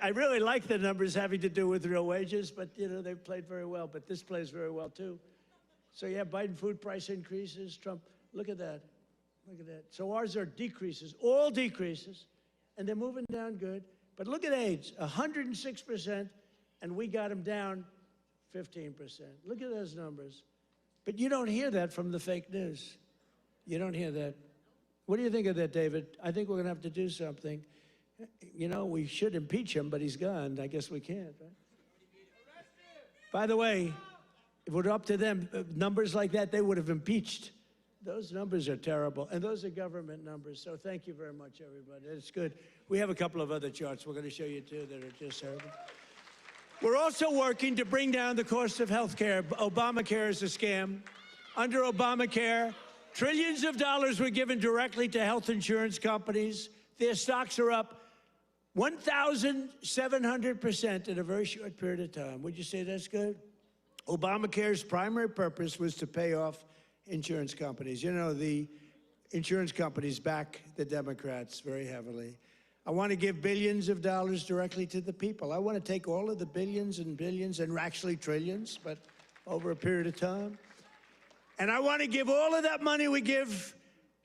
I really like the numbers having to do with real wages, but, you know, they played very well. But this plays very well, too. So, yeah, Biden food price increases. Trump, look at that. Look at that. So ours are decreases, all decreases, and they're moving down good. But look at AIDS, 106%, and we got them down 15%. Look at those numbers. But you don't hear that from the fake news. You don't hear that. What do you think of that, David? I think we're going to have to do something. You know, we should impeach him, but he's gone. I guess we can't, right? By the way, if it were up to them, numbers like that, they would have impeached. Those numbers are terrible, and those are government numbers. So thank you very much, everybody. It's good. We have a couple of other charts we're going to show you, too, that are just terrible. We're also working to bring down the cost of health care. Obamacare is a scam. Under Obamacare, trillions of dollars were given directly to health insurance companies. Their stocks are up 1,700% in a very short period of time. Would you say that's good? Obamacare's primary purpose was to pay off insurance companies. You know, the insurance companies back the Democrats very heavily. I want to give billions of dollars directly to the people. I want to take all of the billions and billions and actually trillions, but over a period of time. And I want to give all of that money we give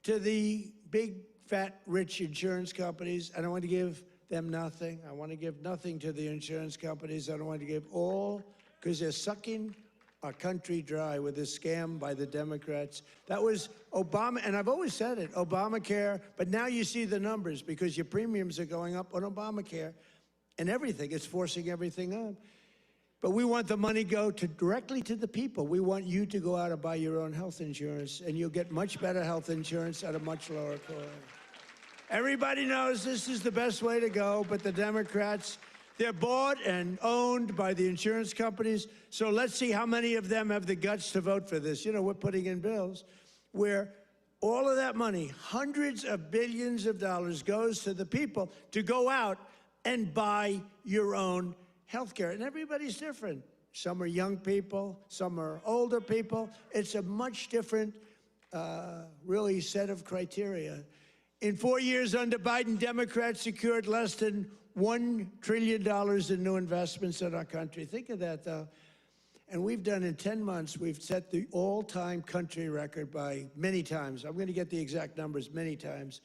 to the big, fat, rich insurance companies. I don't want to give them nothing. I want to give nothing to the insurance companies. I don't want to give all, because they're sucking our country dry with this scam by the Democrats. That was Obama, and I've always said it, Obamacare, but now you see the numbers because your premiums are going up on Obamacare and everything. It's forcing everything up. But we want the money go directly to the people. We want you to go out and buy your own health insurance, and you'll get much better health insurance at a much lower cost. Everybody knows this is the best way to go, but the Democrats, they're bought and owned by the insurance companies. So let's see how many of them have the guts to vote for this. You know, we're putting in bills where all of that money, hundreds of billions of dollars, goes to the people to go out and buy your own health care. And everybody's different. Some are young people, some are older people. It's a much different, really, set of criteria. In 4 years under Biden, Democrats secured less than $1 trillion in new investments in our country. Think of that, though. And we've done, in 10 months, we've set the all-time country record by many times. I'm going to get the exact numbers, many times.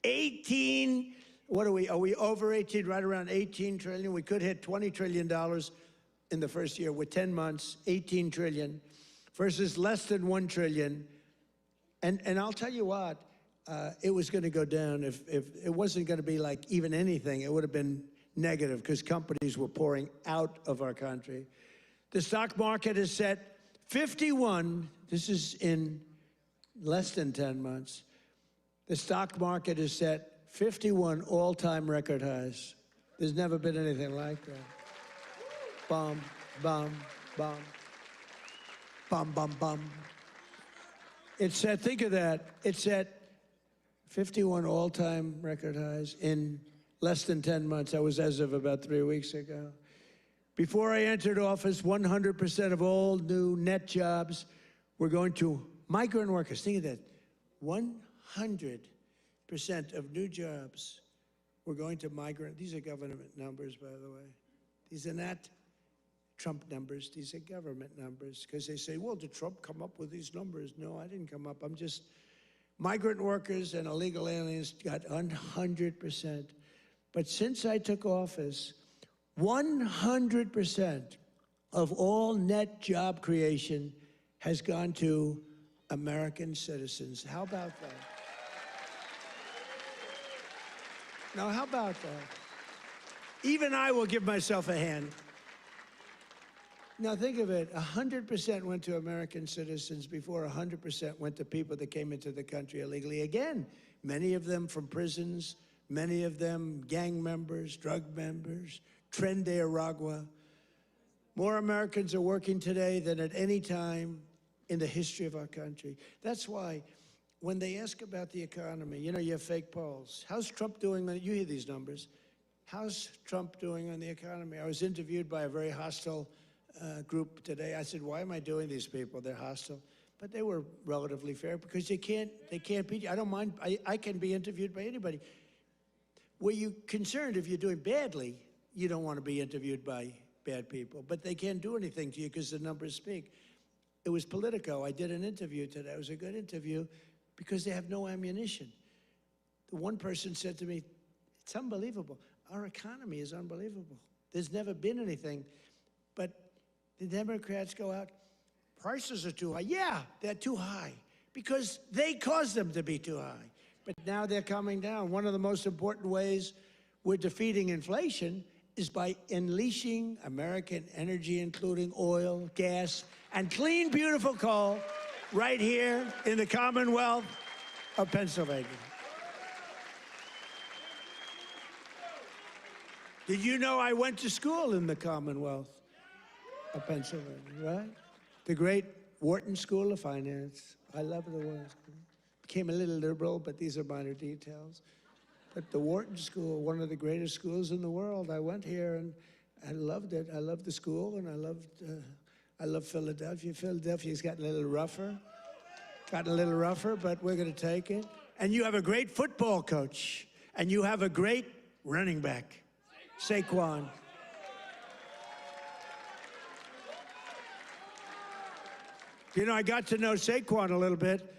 18, what are we over 18, right around 18 trillion? We could hit $20 trillion in the first year with 10 months, 18 trillion, versus less than 1 trillion. And I'll tell you what, it was going to go down if it wasn't going to be like even anything. It would have been negative because companies were pouring out of our country. The stock market is set 51. This is in less than 10 months. The stock market is set 51 all-time record highs. There's never been anything like that. Bum, bum, bum. Bum, bum, bum. It's set, think of that. It's set 51 all-time record highs in less than 10 months. That was as of about 3 weeks ago. Before I entered office, 100% of all new net jobs were going to migrant workers. Think of that. 100% of new jobs were going to migrant. These are government numbers, by the way. These are not Trump numbers. These are government numbers. Because they say, well, did Trump come up with these numbers? No, I didn't come up. I'm just... Migrant workers and illegal aliens got 100%. But since I took office, 100% of all net job creation has gone to American citizens. How about that? Now, how about that? Even I will give myself a hand. Now, think of it. 100% went to American citizens before 100% went to people that came into the country illegally. Again, many of them from prisons, many of them gang members, drug members, Tren de Aragua. More Americans are working today than at any time in the history of our country. That's why when they ask about the economy, you know, you have fake polls. How's Trump doing? You hear these numbers. How's Trump doing on the economy? I was interviewed by a very hostile group today. I said, why am I doing these people? They're hostile. But they were relatively fair because they can't be, I don't mind, I can be interviewed by anybody. Were you concerned if you're doing badly, you don't want to be interviewed by bad people, but they can't do anything to you because the numbers speak. It was Politico. I did an interview today. It was a good interview because they have no ammunition. The one person said to me, it's unbelievable. Our economy is unbelievable. There's never been anything. But the Democrats go out, prices are too high. Yeah, they're too high because they caused them to be too high. But now they're coming down. One of the most important ways we're defeating inflation is by unleashing American energy, including oil, gas, and clean, beautiful coal right here in the Commonwealth of Pennsylvania. Did you know I went to school in the Commonwealth of Pennsylvania, right? The great Wharton School of Finance. I love the Wharton School. Became a little liberal, but these are minor details. But the Wharton School, one of the greatest schools in the world. I went here and I loved it. I loved the school, and I love Philadelphia. Philadelphia's gotten a little rougher. But we're going to take it. And you have a great football coach, and you have a great running back, Saquon. You know, I got to know Saquon a little bit,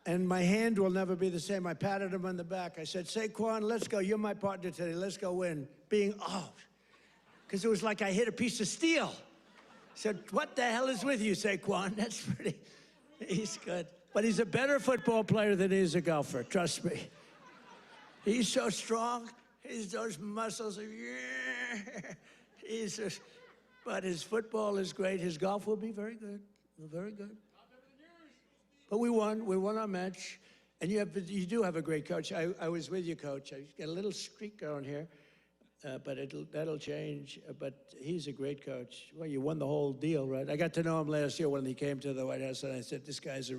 and my hand will never be the same. I patted him on the back. I said, Saquon, let's go. You're my partner today. Let's go win. Being out. Because it was like I hit a piece of steel. I said, what the hell is with you, Saquon? That's pretty, he's good. But he's a better football player than he is a golfer, trust me. He's so strong. He's those muscles. He's just, but his football is great. His golf will be very good. Very good. But we won. We won our match. And you do have a great coach. I was with you, Coach. I got a little streak going here, but that'll change. But he's a great coach. Well, you won the whole deal, right? I got to know him last year when he came to the White House, and I said, this guy's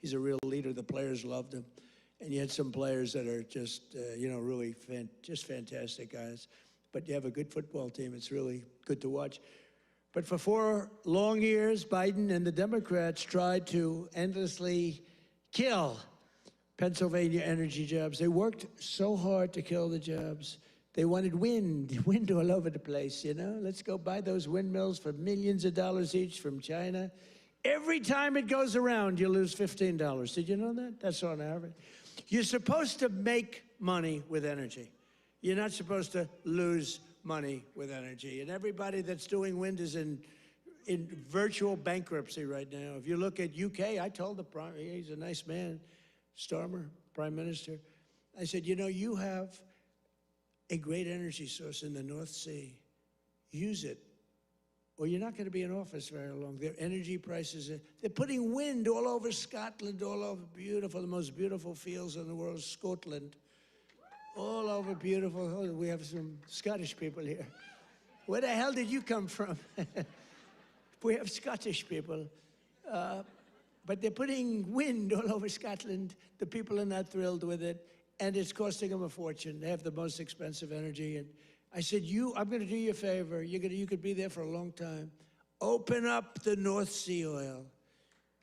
he's a real leader. The players loved him. And you had some players that are just, really just fantastic guys. But you have a good football team. It's really good to watch. But for 4 long years, Biden and the Democrats tried to endlessly kill Pennsylvania energy jobs. They worked so hard to kill the jobs. They wanted wind all over the place, you know? Let's go buy those windmills for millions of dollars each from China. Every time it goes around, you lose $15. Did you know that? That's on average. You're supposed to make money with energy. You're not supposed to lose money with energy. And everybody that's doing wind is in virtual bankruptcy right now. If you look at UK, I told he's a nice man, Starmer, Prime Minister. I said, you have a great energy source in the North Sea. Use it, or you're not going to be in office very long. Their energy prices, they're putting wind all over Scotland, all over beautiful, the most beautiful fields in the world, Scotland. All over beautiful. Oh, we have some Scottish people here. Where the hell did you come from? We have Scottish people. But they're putting wind all over Scotland. The people are not thrilled with it. And it's costing them a fortune. They have the most expensive energy. And I said, I'm going to do you a favor. You could be there for a long time. Open up the North Sea oil.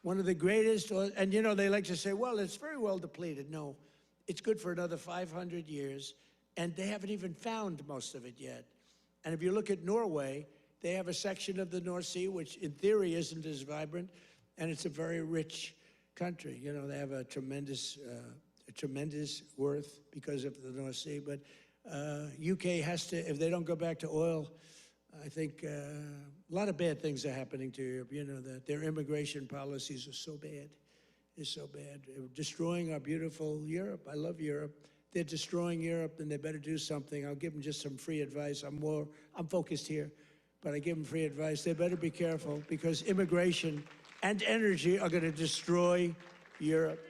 One of the greatest oil. And, they like to say, well, it's very well depleted. No. It's good for another 500 years, and they haven't even found most of it yet. And if you look at Norway, they have a section of the North Sea, which in theory isn't as vibrant, and it's a very rich country. They have a tremendous worth because of the North Sea. But UK has to, if they don't go back to oil, I think a lot of bad things are happening to Europe. That their immigration policies are so bad. Is so bad. They're destroying our beautiful Europe. I love Europe. They're destroying Europe, and they better do something. I'll give them just some free advice. I'm focused here, but I give them free advice. They better be careful because immigration and energy are going to destroy Europe.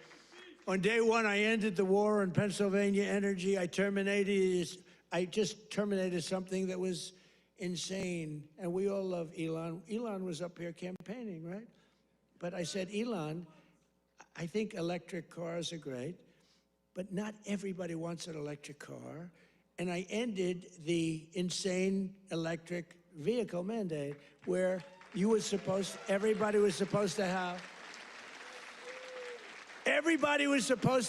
On day 1, I ended the war on Pennsylvania energy. I just terminated something that was insane. And we all love Elon. Elon was up here campaigning, right? But I said, Elon, I think electric cars are great, but not everybody wants an electric car. And I ended the insane electric vehicle mandate where everybody was supposed to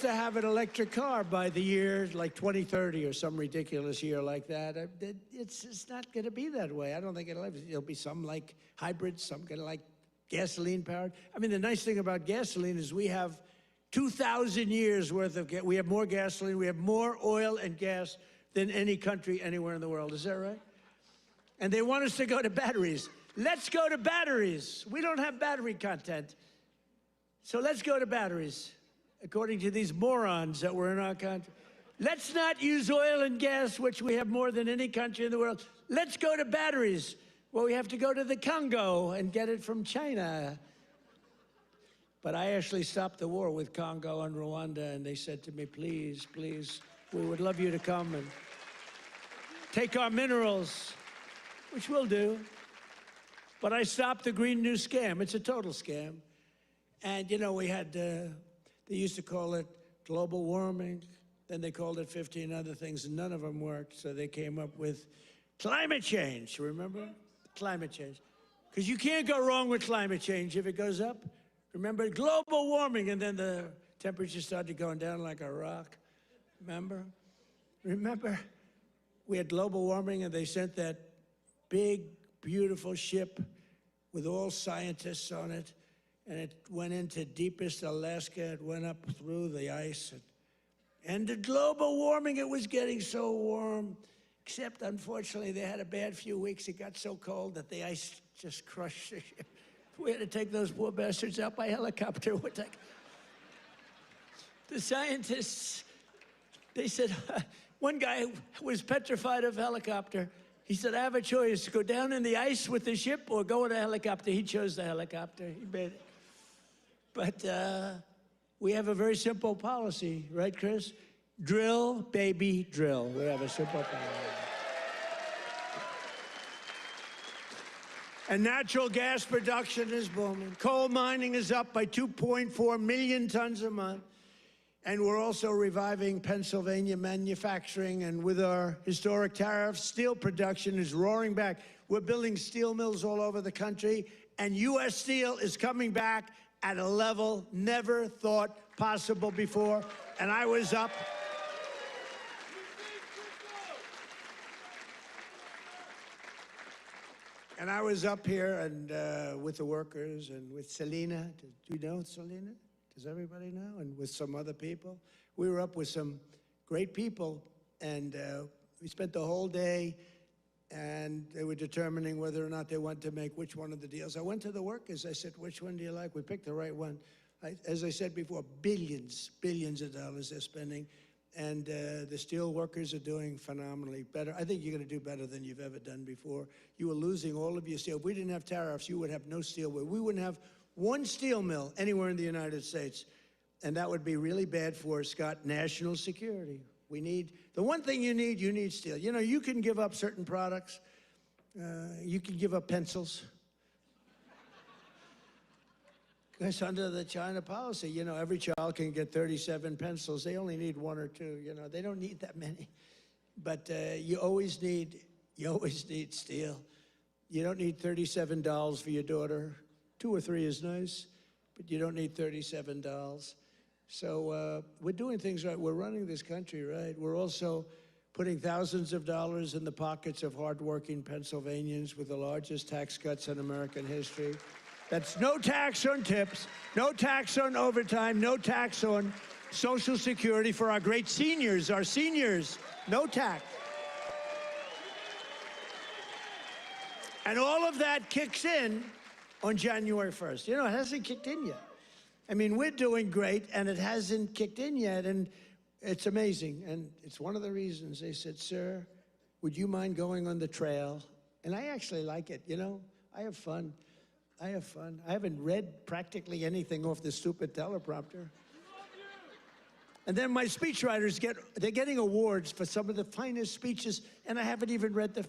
have an electric car by the year like 2030 or some ridiculous year like that. It's not going to be that way. I don't think it'll be some like hybrid, some kind of like gasoline powered. I mean, the nice thing about gasoline is we have 2,000 years worth of we have more gasoline, we have more oil and gas than any country anywhere in the world. Is that right? And they want us to go to batteries. Let's go to batteries. We don't have battery content. So let's go to batteries, according to these morons that were in our country. Let's not use oil and gas, which we have more than any country in the world. Let's go to batteries. Well, we have to go to the Congo and get it from China. But I actually stopped the war with Congo and Rwanda, and they said to me, please, please, we would love you to come and take our minerals, which we'll do. But I stopped the Green New Scam. It's a total scam. And, we had, they used to call it global warming. Then they called it 15 other things, and none of them worked. So they came up with climate change, remember? Climate change. Because you can't go wrong with climate change if it goes up. Remember, global warming, and then the temperature started going down like a rock. Remember? We had global warming, and they sent that big, beautiful ship with all scientists on it. and it went into deepest Alaska. It went up through the ice. And the global warming, it was getting so warm, except unfortunately they had a bad few weeks. It got so cold that the ice just crushed the ship. We had to take those poor bastards out by helicopter. The scientists, they said, one guy was petrified of helicopter. He said, I have a choice, go down in the ice with the ship or go in a helicopter. He chose the helicopter. He made it. But we have a very simple policy, right, Chris? Drill, baby, drill. We have a simple policy. And natural gas production is booming. Coal mining is up by 2.4 million tons a month. And we're also reviving Pennsylvania manufacturing. And with our historic tariffs, steel production is roaring back. We're building steel mills all over the country. And U.S. Steel is coming back at a level never thought possible before. And I was up. And I was up here and with the workers and with Selena. Do you know Selena? Does everybody know? And with some other people. We were up with some great people, and we spent the whole day, and they were determining whether or not they want to make which one of the deals. I went to the workers. I said, which one do you like? We picked the right one. As I said before, billions of dollars they're spending, and the steel workers are doing phenomenally better. I think you're going to do better than you've ever done before. You were losing all of your steel. If we didn't have tariffs, you would have no steel. We wouldn't have one steel mill anywhere in the United States, and that would be really bad for, Scott, national security. We need, the one thing you need steel. You know, you can give up certain products. You can give up pencils. Because under the China policy, you know, every child can get 37 pencils. They only need one or two, you know. They don't need that many. But you always need steel. You don't need $37 for your daughter. 2 or 3 is nice, but you don't need $37. So we're doing things right. We're running this country right. We're also putting thousands of dollars in the pockets of hardworking Pennsylvanians with the largest tax cuts in American history. That's no tax on tips, no tax on overtime, no tax on Social Security for our great seniors, no tax. And all of that kicks in on January 1st. You know, it hasn't kicked in yet. I mean, we're doing great, and it hasn't kicked in yet, and it's amazing. And it's one of the reasons they said, sir, would you mind going on the trail? And I actually like it, you know? I have fun. I haven't read practically anything off the stupid teleprompter. And then my speechwriters they're getting awards for some of the finest speeches, and I haven't even read them.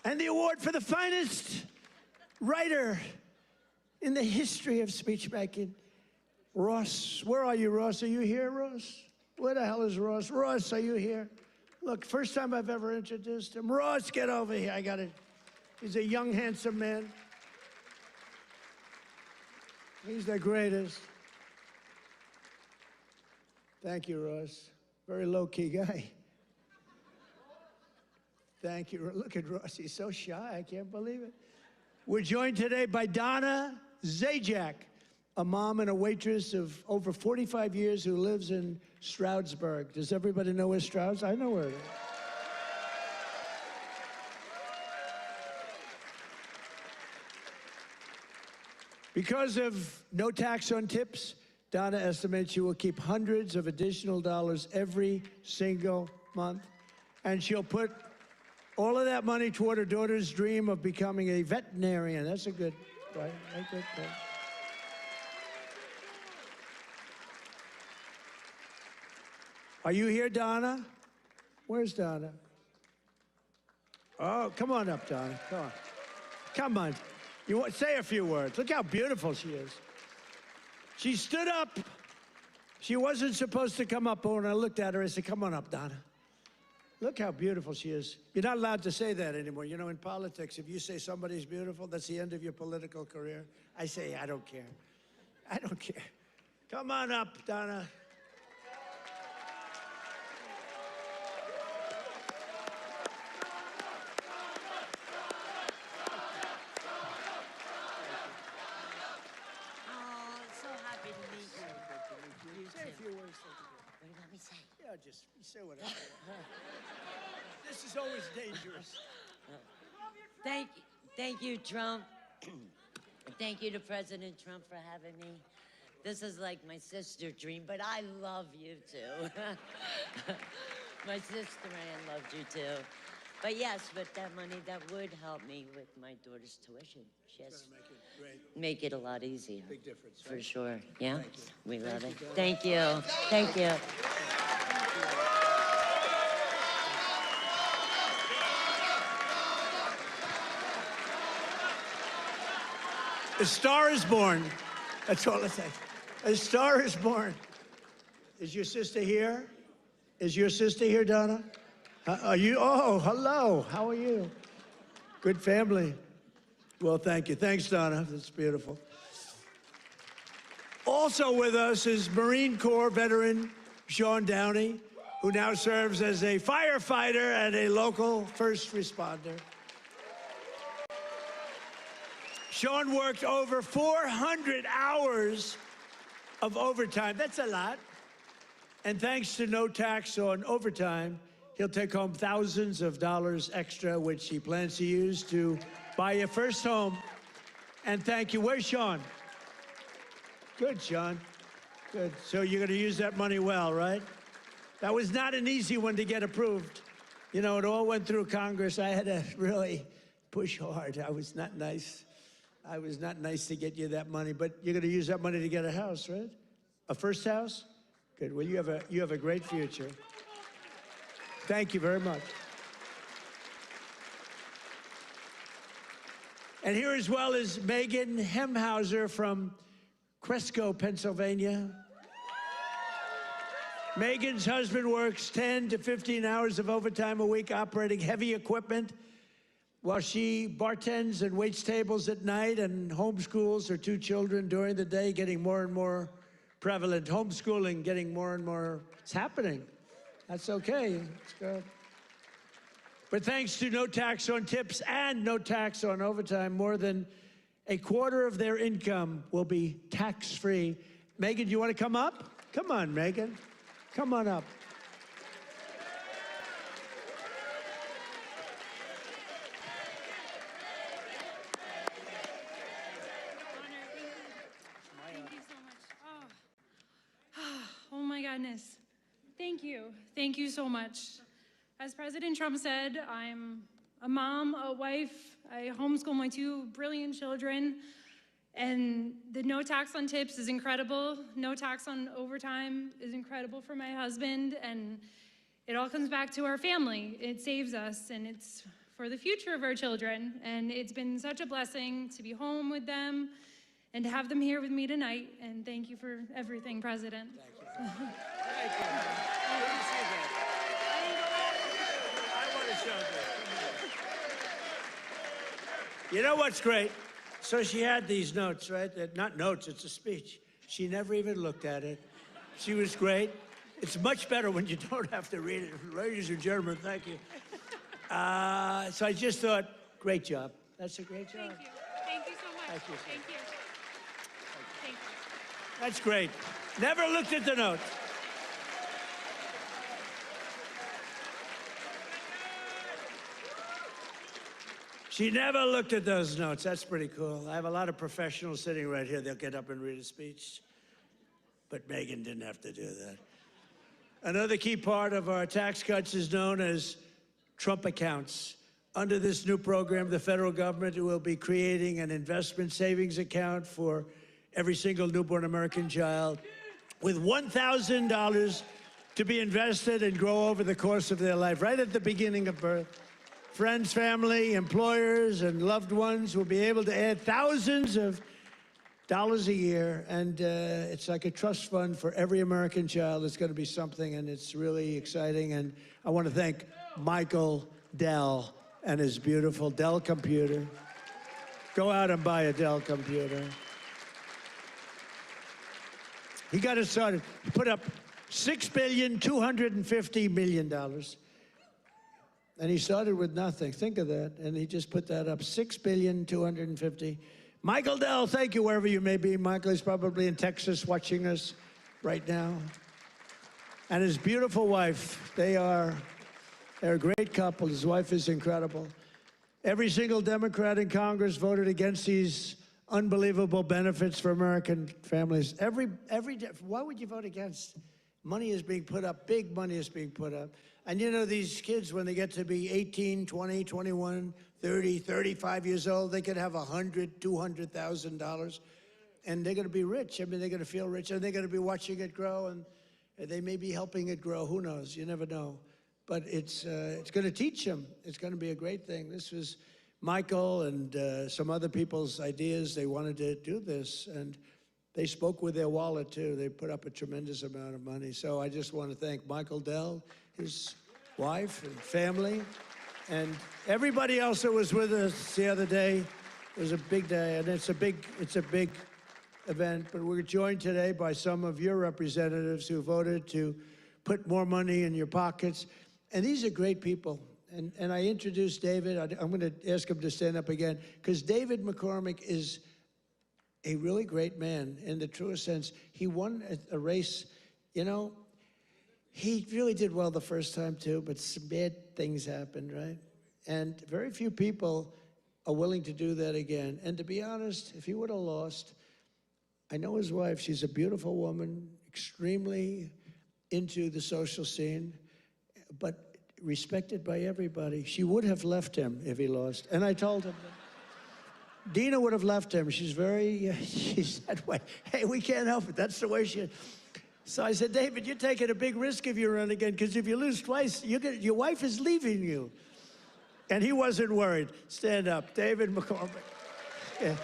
And the award for the finest writer in the history of speechmaking, Ross. Where are you, Ross? Are you here, Ross? Where the hell is Ross? Ross, are you here? Look, first time I've ever introduced him. Ross, get over here. I got it. He's a young, handsome man. He's the greatest. Thank you, Ross. Very low-key guy. Thank you. Look at Ross. He's so shy. I can't believe it. We're joined today by Donna Zajac, a mom and a waitress of over 45 years who lives in Stroudsburg. Does everybody know where Strouds? I know where it is. Because of no tax on tips, Donna estimates she will keep hundreds of additional dollars every single month, and she'll put all of that money toward her daughter's dream of becoming a veterinarian. That's a good, right? A good thing. Are you here, Donna? Where's Donna? Oh, come on up, Donna. Come on. Come on. You want say a few words. Look how beautiful she is. She stood up. She wasn't supposed to come up, but when I looked at her, I said, come on up, Donna. Look how beautiful she is. You're not allowed to say that anymore. You know, in politics, if you say somebody's beautiful, that's the end of your political career. I say, I don't care. I don't care. Come on up, Donna. just say whatever. This is always dangerous. Thank you, Trump. Thank you to President Trump for having me. This is like my sister dream, but I love you too. My sister Ann loved you too. But yes, with that money, that would help me with my daughter's tuition. Yes, Make it great. make it a lot easier. Big difference, For right? sure. Yeah, Thank you. we love it. you, Donna. Thank you. Thank you. A star is born. That's all I say. A star is born. Is your sister here? Is your sister here, Donna? Are you? Oh, hello. How are you? Good family. Well, thank you. Thanks, Donna. That's beautiful. Also with us is Marine Corps veteran Sean Downey, who now serves as a firefighter and a local first responder. Sean worked over 400 hours of overtime. That's a lot. And thanks to no tax on overtime, he'll take home thousands of dollars extra, which he plans to use to buy a first home. And thank you. Where's Sean? Good, Sean. Good. So you're going to use that money well, right? That was not an easy one to get approved. You know, it all went through Congress. I had to really push hard. I was not nice. I was not nice to get you that money, but you're going to use that money to get a house, right? A first house? Good. Well, you have a great future. Thank you very much. And here as well is Megan Hemhauser from Cresco, Pennsylvania. Megan's husband works 10 to 15 hours of overtime a week operating heavy equipment while she bartends and waits tables at night and homeschools her two children during the day, getting more and more prevalent. Homeschooling getting more and more, it's happening. That's okay, it's good. But thanks to no tax on tips and no tax on overtime, more than a quarter of their income will be tax-free. Megan, do you want to come up? Come on, Megan. Come on up. Thank you so much. Oh my goodness. Thank you. Thank you so much. As President Trump said, I'm a mom, a wife. I homeschool my two brilliant children. And the no tax on tips is incredible. No tax on overtime is incredible for my husband. And it all comes back to our family. It saves us, and it's for the future of our children. And it's been such a blessing to be home with them and to have them here with me tonight. And thank you for everything, President. Thank you. Thank you. Good to see that. I want to show this. You know what's great? So she had these notes, right? Not notes, it's a speech. She never even looked at it. She was great. It's much better when you don't have to read it. Ladies and gentlemen, thank you. So I just thought, great job. That's a great job. Thank you. Thank you so much. Thank you. Thank you. Thank you. That's great. Never looked at the notes. She never looked at those notes. That's pretty cool. I have a lot of professionals sitting right here. They'll get up and read a speech. But Megan didn't have to do that. Another key part of our tax cuts is known as Trump accounts. Under this new program, the federal government will be creating an investment savings account for every single newborn American child with $1,000 to be invested and grow over the course of their life, right at the beginning of birth. Friends, family, employers, and loved ones will be able to add thousands of dollars a year, and it's like a trust fund for every American child. It's going to be something, and it's really exciting. And I want to thank Michael Dell and his beautiful Dell computer. Go out and buy a Dell computer. He got it started. He put up $6.25 billion. And he started with nothing. Think of that. And he just put that up, $6.25 Michael Dell, thank you wherever you may be. Michael is probably in Texas watching us right now. and his beautiful wife. They're a great couple. His wife is incredible. Every single Democrat in Congress voted against these unbelievable benefits for American families. Why would you vote against? Money is being put up, big money is being put up. And you know, these kids, when they get to be 18, 20, 21, 30, 35 years old, they could have $100,000, $200,000, and they're gonna be rich. I mean, they're gonna feel rich, and they're gonna be watching it grow, and they may be helping it grow, who knows, you never know. But it's gonna teach them. It's gonna be a great thing. This was Michael and some other people's ideas. They wanted to do this, and they spoke with their wallet too. They put up a tremendous amount of money. So I just want to thank Michael Dell, his wife and family, and everybody else that was with us the other day. It was a big day, and it's a big event. But we're joined today by some of your representatives who voted to put more money in your pockets. And these are great people. And I introduced David. I'm going to ask him to stand up again, because David McCormick is a really great man in the truest sense. He won a race, you know. He really did well the first time too, but some bad things happened, right? And very few people are willing to do that again. And to be honest, if he would have lost, I know his wife, she's a beautiful woman, extremely into the social scene, but respected by everybody. She would have left him if he lost. And I told him that. Dina would have left him. She's that way. Hey, we can't help it. That's the way she is. So I said, David, you're taking a big risk if you run again, because if you lose twice, your wife is leaving you. And he wasn't worried. Stand up. David McCormick. Yeah.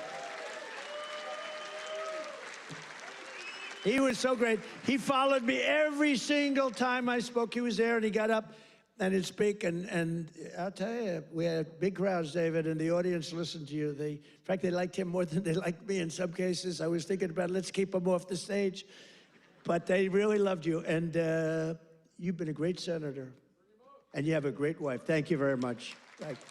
He was so great. He followed me every single time I spoke. He was there, and he got up and he'd speak. And I'll tell you, we had big crowds, David, and the audience listened to you. In fact, they liked him more than they liked me in some cases. I was thinking about, let's keep him off the stage. But they really loved you. And you've been a great senator. And you have a great wife. Thank you very much. Thank you.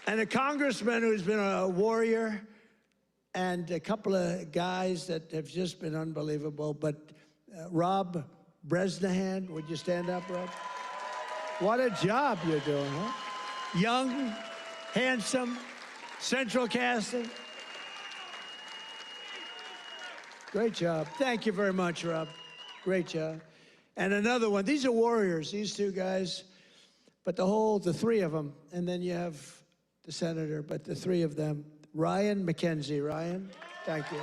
And a congressman who's been a warrior, and a couple of guys that have just been unbelievable. But Rob Bresnahan, would you stand up, Rob? What a job you're doing, huh? Young, handsome, central casting. Great job. Thank you very much, Rob. Great job. And another one. These are warriors, these two guys. But the three of them. And then you have the senator, but the three of them. Ryan McKenzie. Ryan, thank you.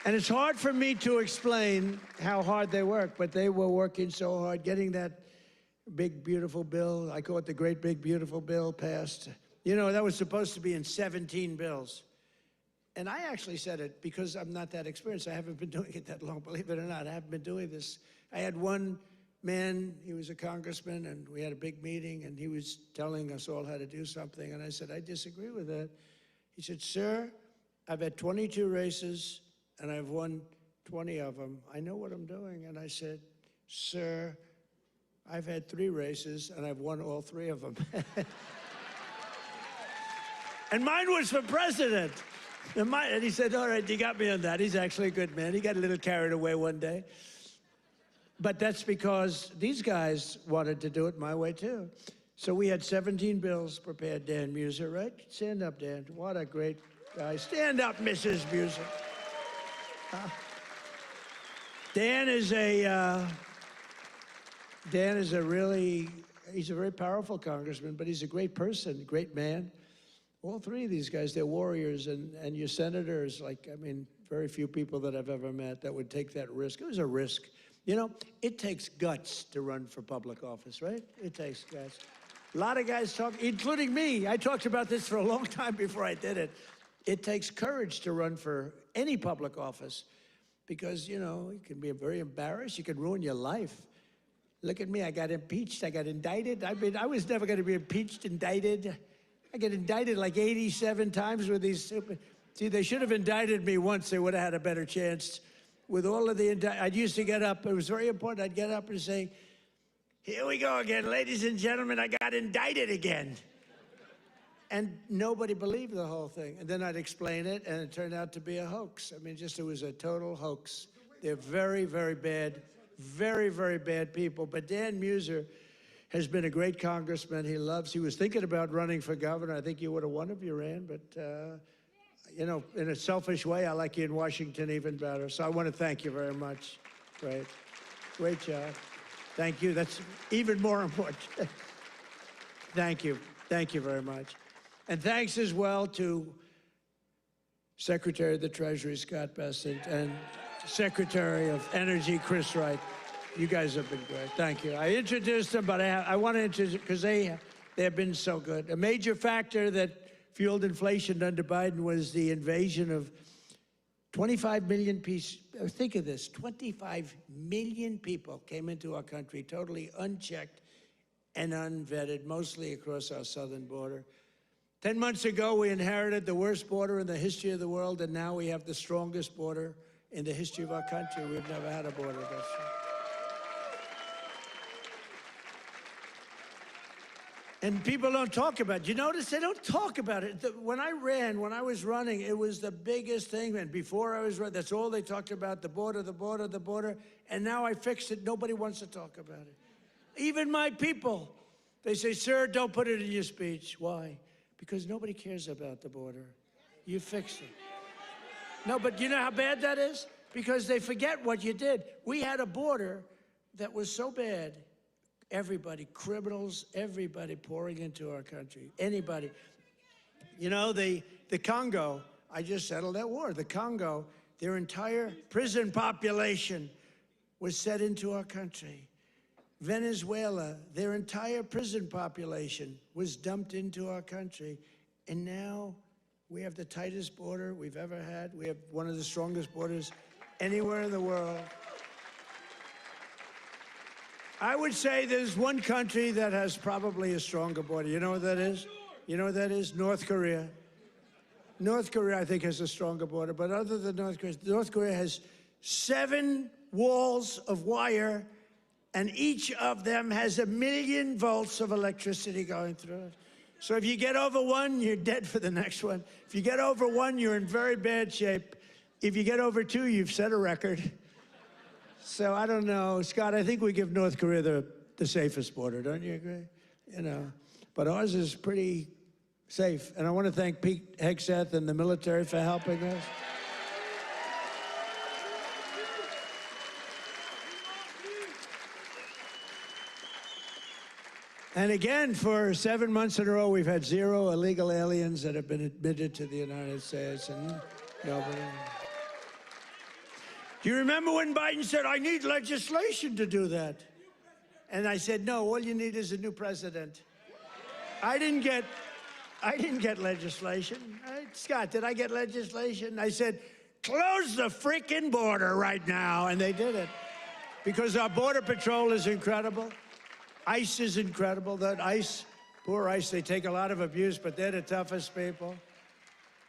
And it's hard for me to explain how hard they work, but they were working so hard, getting that big, beautiful bill. I call it the great, big, beautiful bill passed. You know, that was supposed to be in 17 bills. And I actually said it because I'm not that experienced. I haven't been doing it that long, believe it or not. I haven't been doing this. I had one man, he was a congressman, and we had a big meeting, and he was telling us all how to do something. And I said, I disagree with that. He said, sir, I've had 22 races, and I've won 20 of them. I know what I'm doing. And I said, sir, I've had 3 races, and I've won all 3 of them. And mine was for president. And he said, all right, you got me on that. He's actually a good man. He got a little carried away one day. But that's because these guys wanted to do it my way, too. So we had 17 bills prepared. Dan Muser, right? Stand up, Dan. What a great guy. Stand up, Mrs. Muser. Dan is he's a very powerful congressman, but he's a great person, great man. All 3 of these guys, they're warriors, and your senators, very few people that I've ever met that would take that risk. It was a risk. You know, it takes guts to run for public office, right? It takes guts. A lot of guys talk, including me. I talked about this for a long time before I did it. It takes courage to run for any public office because, you know, you can be very embarrassed. You can ruin your life. Look at me. I got impeached. I got indicted. I was never going to be impeached, indicted. I get indicted like 87 times with these stupid. See, they should have indicted me once. They would have had a better chance. With all of the I'd used to get up. It was very important. I'd get up and say, here we go again. Ladies and gentlemen, I got indicted again. And nobody believed the whole thing. And then I'd explain it, and it turned out to be a hoax. I mean, just it was a total hoax. They're very, very bad, very, very bad people. But Dan Muser has been a great congressman. He was thinking about running for governor. I think you would have won if you ran, but you know, in a selfish way, I like you in Washington even better. So I want to thank you very much. Great. Great job. Thank you. That's even more important. Thank you. Thank you very much. And thanks as well to Secretary of the Treasury, Scott Bessent, and Secretary of Energy, Chris Wright. You guys have been great. Thank you. I introduced them, but I want to introduce, because they have been so good. A major factor that fueled inflation under Biden was the invasion of 25 million people. Think of this, 25 million people came into our country totally unchecked and unvetted, mostly across our southern border. 10 months ago, we inherited the worst border in the history of the world, and now we have the strongest border in the history of our country. We've never had a border this strong. And people don't talk about it. You notice they don't talk about it. When I was running, it was the biggest thing. And before I was running, that's all they talked about, the border, the border, the border. And now I fixed it. Nobody wants to talk about it. Even my people, they say, sir, don't put it in your speech. Why? Because nobody cares about the border. You fixed it. No, but you know how bad that is? Because they forget what you did. We had a border that was so bad, everybody, criminals, everybody pouring into our country, anybody. You know, the Congo, I just settled that war. The Congo, their entire prison population was set into our country. Venezuela, their entire prison population was dumped into our country. And now we have the tightest border we've ever had. We have one of the strongest borders anywhere in the world. I would say there's one country that has probably a stronger border. You know what that is? You know what that is? North Korea. North Korea, I think, has a stronger border. But other than North Korea has 7 walls of wire, and each of them has 1 million volts of electricity going through it. So if you get over one, you're dead for the next one. If you get over one, you're in very bad shape. If you get over 2, you've set a record. So I don't know, Scott, I think we give North Korea the safest border, don't you agree? You know, but ours is pretty safe. And I want to thank Pete Hegseth and the military for helping us. And again, for 7 months in a row, we've had 0 illegal aliens that have been admitted to the United States, and nobody. Do you remember when Biden said, I need legislation to do that? And I said, no, all you need is a new president. I didn't get legislation. Scott, did I get legislation? I said, close the freaking border right now. And they did it. Because our Border Patrol is incredible. ICE is incredible. That ICE, poor ICE, they take a lot of abuse, but they're the toughest people.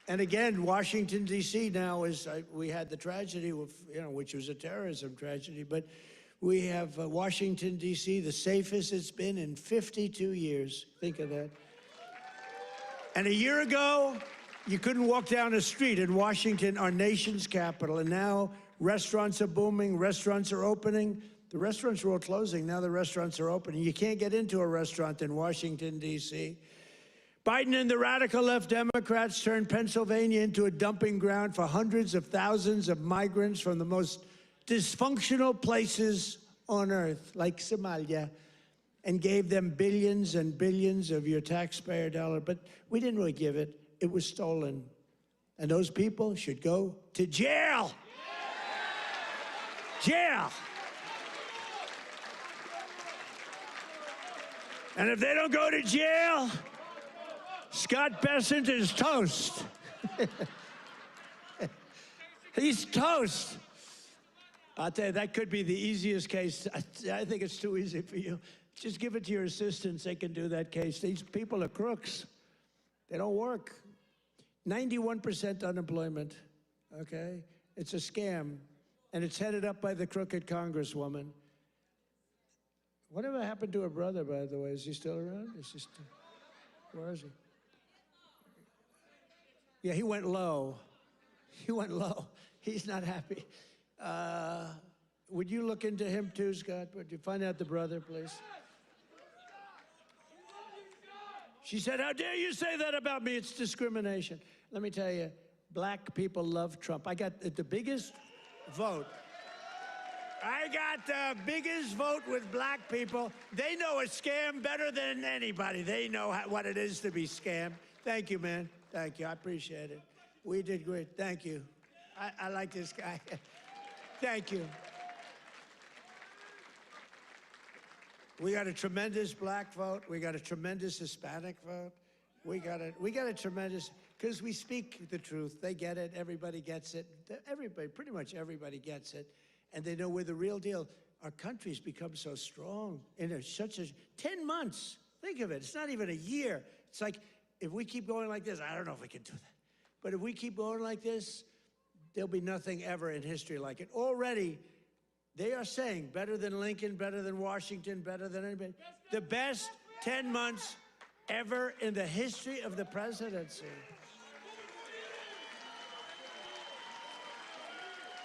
And again, Washington, D.C. now is, we had the tragedy, which was a terrorism tragedy, but we have Washington, D.C., the safest it's been in 52 years. Think of that. And a year ago, you couldn't walk down a street in Washington, our nation's capital, and now restaurants are booming, restaurants are opening. The restaurants were all closing, now the restaurants are opening. You can't get into a restaurant in Washington, D.C. Biden and the radical left Democrats turned Pennsylvania into a dumping ground for hundreds of thousands of migrants from the most dysfunctional places on earth, like Somalia, and gave them billions and billions of your taxpayer dollars. But we didn't really give it. It was stolen. And those people should go to jail. Jail. And if they don't go to jail, Scott Bessent is toast. He's toast. I'll tell you, that could be the easiest case. I think it's too easy for you. Just give it to your assistants. They can do that case. These people are crooks. They don't work. 91% unemployment, okay? It's a scam, and it's headed up by the crooked Congresswoman. Whatever happened to her brother, by the way? Is he still around? Where is he? Yeah, he went low. He went low. He's not happy. Would you look into him too, Scott? Would you find out the brother, please? She said, how dare you say that about me? It's discrimination. Let me tell you, black people love Trump. I got the biggest vote. I got the biggest vote with black people. They know a scam better than anybody. They know what it is to be scammed. Thank you, man. Thank you. I appreciate it. We did great. Thank you. I like this guy. Thank you. We got a tremendous black vote. We got a tremendous Hispanic vote. We got a tremendous, because we speak the truth. They get it. Everybody gets it. Everybody, pretty much everybody gets it. And they know we're the real deal. Our country's become so strong in such a 10 months. Think of it. It's not even a year. It's like, if we keep going like this, I don't know if we can do that. But if we keep going like this, there'll be nothing ever in history like it. Already, they are saying better than Lincoln, better than Washington, better than anybody. The best 10 months ever in the history of the presidency.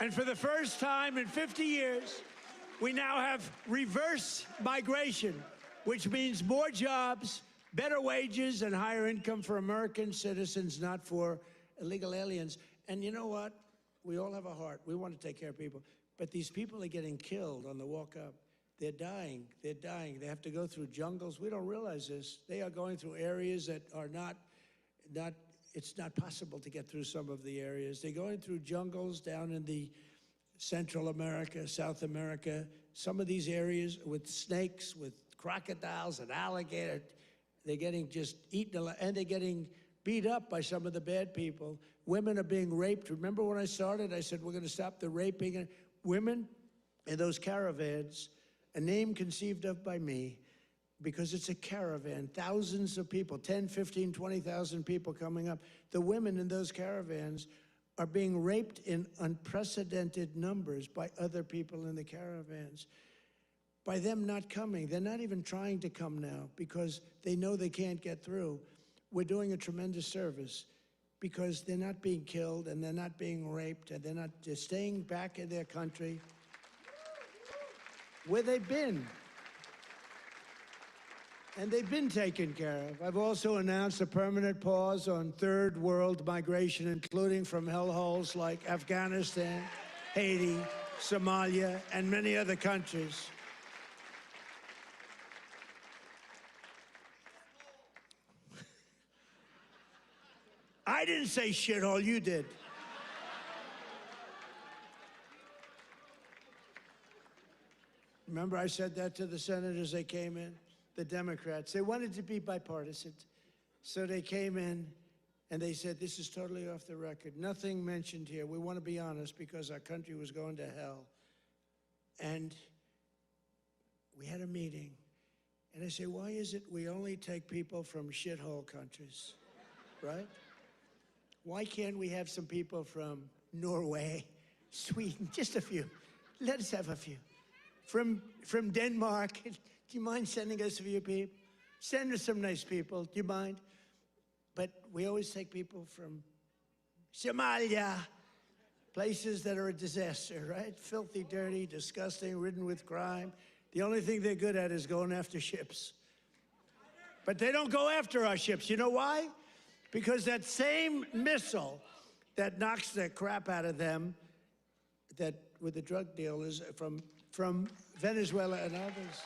And for the first time in 50 years, we now have reverse migration, which means more jobs, better wages, and higher income for American citizens, not for illegal aliens. And you know what? We all have a heart. We want to take care of people. But these people are getting killed on the walk up. They're dying. They're dying. They have to go through jungles. We don't realize this. They are going through areas that are it's not possible to get through some of the areas. They're going through jungles down in the Central America, South America, some of these areas with snakes, with crocodiles and alligators. They're getting just eaten alive, and they're getting beat up by some of the bad people. Women are being raped. Remember when I started, I said, we're going to stop the raping of women in those caravans, a name conceived of by me, because it's a caravan, thousands of people, 10, 15, 20,000 people coming up. The women in those caravans are being raped in unprecedented numbers by other people in the caravans. By them not coming, they're not even trying to come now because they know they can't get through. We're doing a tremendous service because they're not being killed and they're not being raped and they're staying back in their country where they've been. And they've been taken care of. I've also announced a permanent pause on third world migration, including from hellholes like Afghanistan, Haiti, Somalia, and many other countries. I didn't say shithole, you did. Remember I said that to the senators that came in? The Democrats. They wanted to be bipartisan. So they came in and they said, this is totally off the record. Nothing mentioned here. We want to be honest because our country was going to hell. And we had a meeting. And I say, why is it we only take people from shithole countries, right? Why can't we have some people from Norway, Sweden, just a few? Let us have a few. From Denmark. Do you mind sending us a few people? Send us some nice people. Do you mind? But we always take people from Somalia, places that are a disaster, right? Filthy, dirty, disgusting, ridden with crime. The only thing they're good at is going after ships. But they don't go after our ships. You know why? Because that same missile that knocks the crap out of them, that with the drug dealers from Venezuela and others.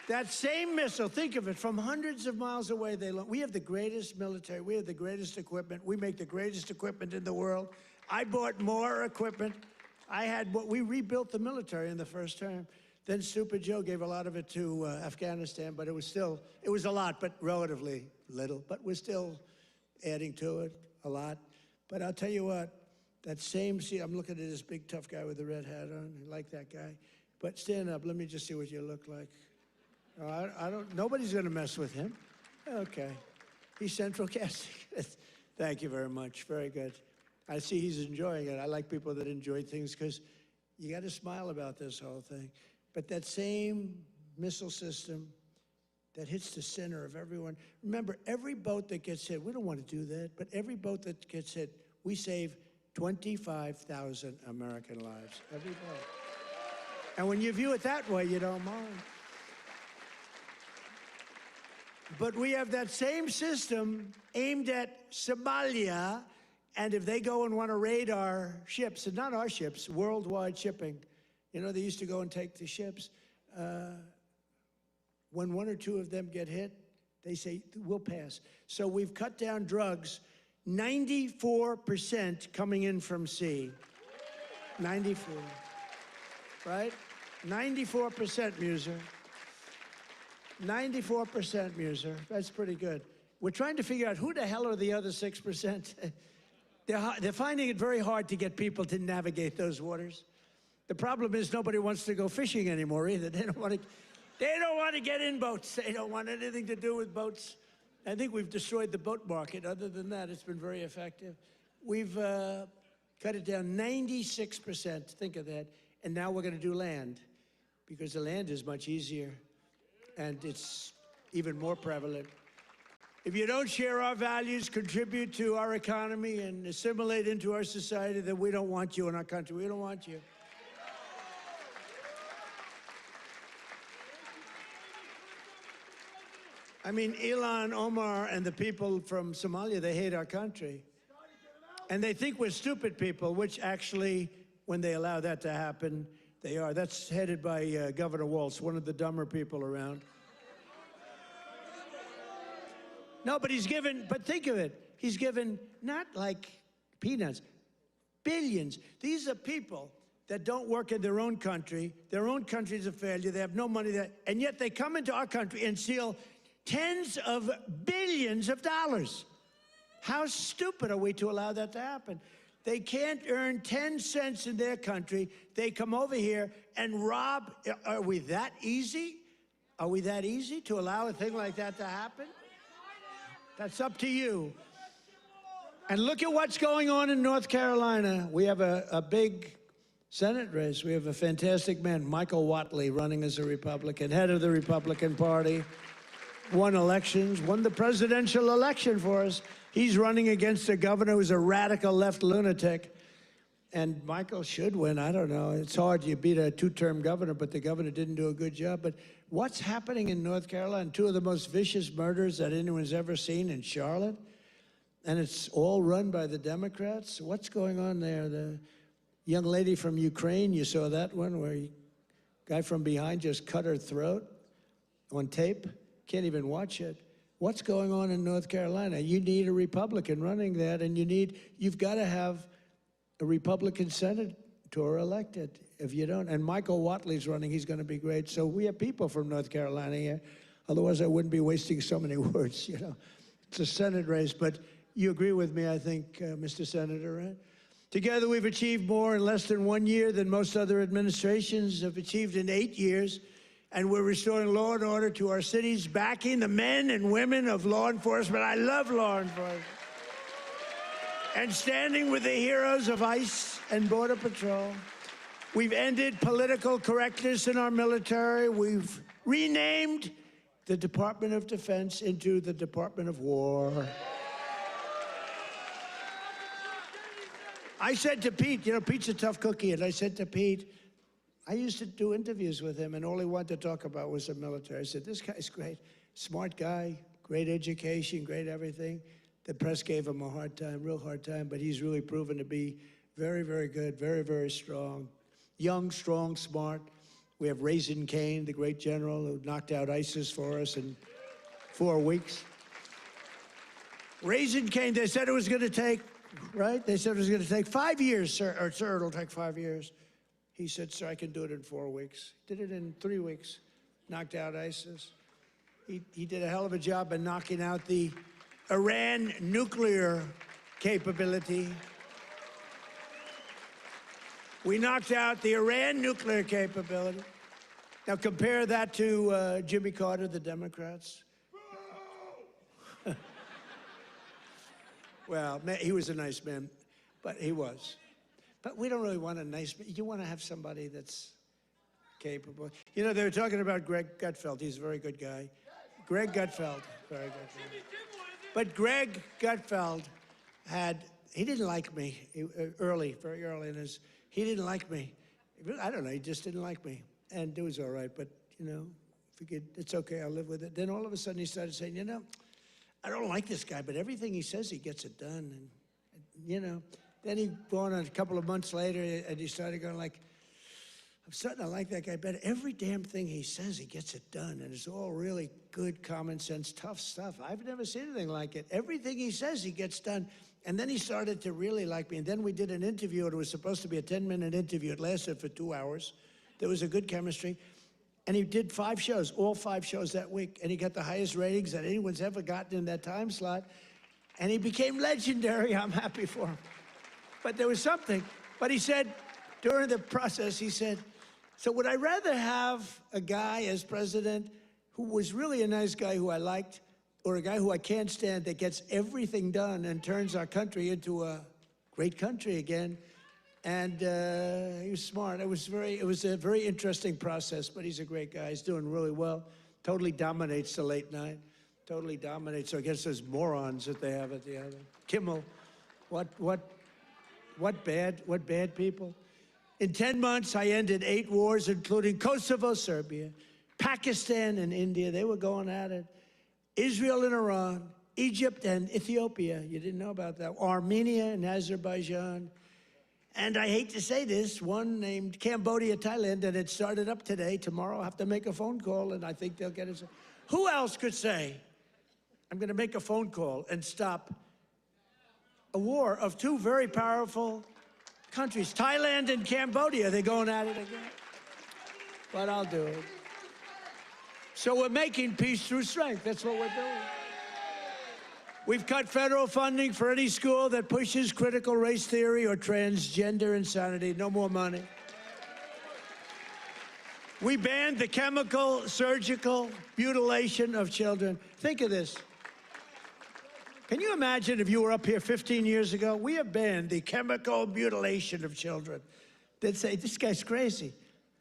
That same missile, think of it, from hundreds of miles away, we have the greatest military, we have the greatest equipment, we make the greatest equipment in the world. I bought more equipment. We rebuilt the military in the first term. Then Stupid Joe gave a lot of it to Afghanistan, but it was a lot, but relatively little. But we're still adding to it a lot. But I'll tell you what, I'm looking at this big tough guy with the red hat on. I like that guy. But stand up, let me just see what you look like. Nobody's gonna mess with him. Okay. He's central casting. Thank you very much, very good. I see he's enjoying it. I like people that enjoy things because you gotta smile about this whole thing. But that same missile system that hits the center of everyone. Remember, every boat that gets hit, we don't want to do that, but every boat that gets hit, we save 25,000 American lives, every boat. And when you view it that way, you don't mind. But we have that same system aimed at Somalia, and if they go and want to raid our ships, and not our ships, worldwide shipping, you know, they used to go and take the ships. When one or two of them get hit, they say, we'll pass. So we've cut down drugs, 94% coming in from sea. 94, right? 94%, Muser. 94%, Muser. That's pretty good. We're trying to figure out who the hell are the other 6%. They're finding it very hard to get people to navigate those waters. The problem is nobody wants to go fishing anymore either. They don't want to get in boats. They don't want anything to do with boats. I think we've destroyed the boat market. Other than that, it's been very effective. We've cut it down 96%. Think of that. And now we're going to do land, because the land is much easier, and it's even more prevalent. If you don't share our values, contribute to our economy, and assimilate into our society, then we don't want you in our country. We don't want you. I mean, Ilhan Omar and the people from Somalia, they hate our country. And they think we're stupid people, which actually, when they allow that to happen, they are. That's headed by Governor Walz, one of the dumber people around. No, but think of it. He's given not like peanuts, billions. These are people that don't work in their own country. Their own country's a failure. They have no money there. And yet they come into our country and steal tens of billions of dollars. How stupid are we to allow that to happen? They can't earn 10 cents in their country. They come over here and rob. Are we that easy? Are we that easy to allow a thing like that to happen? That's up to you. And look at what's going on in North Carolina. We have a big Senate race. We have a fantastic man, Michael Whatley, running as a Republican, head of the Republican Party. Won elections, won the presidential election for us. He's running against a governor who's a radical left lunatic. And Michael should win. I don't know. It's hard. You beat a two-term governor, but the governor didn't do a good job. But what's happening in North Carolina? Two of the most vicious murders that anyone's ever seen in Charlotte. And it's all run by the Democrats. What's going on there? The young lady from Ukraine, you saw that one where a guy from behind just cut her throat on tape. Can't even watch it. What's going on in North Carolina? You need a Republican running that, and you've got to have a Republican senator elected. If you don't, and Michael Whatley's running, he's going to be great. So we have people from North Carolina here. Otherwise, I wouldn't be wasting so many words, you know. It's a Senate race, but you agree with me, I think, Mr. Senator, right? Together, we've achieved more in less than 1 year than most other administrations have achieved in 8 years. And we're restoring law and order to our cities, backing the men and women of law enforcement. I love law enforcement. And standing with the heroes of ICE and Border Patrol. We've ended political correctness in our military. We've renamed the Department of Defense into the Department of War. I said to Pete, you know, Pete's a tough cookie, and I said to Pete, I used to do interviews with him, and all he wanted to talk about was the military. I said, this guy's great, smart guy, great education, great everything. The press gave him a hard time, real hard time, but he's really proven to be very, very good, very, very strong. Young, strong, smart. We have Raisin Cain, the great general who knocked out ISIS for us in 4 weeks. Raisin Cain, they said it was going to take, right? They said it was going to take 5 years, sir, or sir, it'll take 5 years. He said, sir, I can do it in 4 weeks. Did it in 3 weeks, knocked out ISIS. He did a hell of a job in knocking out the Iran nuclear capability. We knocked out the Iran nuclear capability. Now compare that to Jimmy Carter, the Democrats. Well, he was a nice man, but he was. But we don't really want a nice man. You want to have somebody that's capable. You know, they were talking about Greg Gutfeld. He's a very good guy. Greg Gutfeld. Very good. But Greg Gutfeld he didn't like me very early in his, he didn't like me. I don't know, he just didn't like me. And it was all right, but, you know, figured it's okay, I'll live with it. Then all of a sudden he started saying, you know, I don't like this guy, but everything he says, he gets it done. And you know, then he went on a couple of months later, and he started going like, I'm starting to like that guy better. Every damn thing he says, he gets it done. And it's all really good, common sense, tough stuff. I've never seen anything like it. Everything he says, he gets done. And then he started to really like me. And then we did an interview. It was supposed to be a 10-minute interview. It lasted for 2 hours. There was a good chemistry. And he did 5 shows, all 5 shows that week. And he got the highest ratings that anyone's ever gotten in that time slot. And he became legendary. I'm happy for him. But there was something. But he said, during the process, he said, so would I rather have a guy as president who was really a nice guy who I liked, or a guy who I can't stand that gets everything done and turns our country into a great country again? And he was smart. It was a very interesting process, but he's a great guy. He's doing really well. Totally dominates the late night. Totally dominates against those morons that they have at the other. Kimmel, what bad people. In 10 months, I ended 8 wars, including Kosovo, Serbia, Pakistan and India. They were going at it. Israel and Iran, Egypt and Ethiopia. You didn't know about that. Armenia and Azerbaijan. And I hate to say this, one named Cambodia, Thailand, and it started up today. Tomorrow I'll have to make a phone call, and I think they'll get it. Who else could say, I'm going to make a phone call and stop a war of 2 very powerful countries, Thailand and Cambodia? They're going at it again. But I'll do it. So we're making peace through strength. That's what we're doing. We've cut federal funding for any school that pushes critical race theory or transgender insanity. No more money. We banned the chemical, surgical mutilation of children. Think of this. Can you imagine if you were up here 15 years ago? We have banned the chemical mutilation of children. They'd say, this guy's crazy.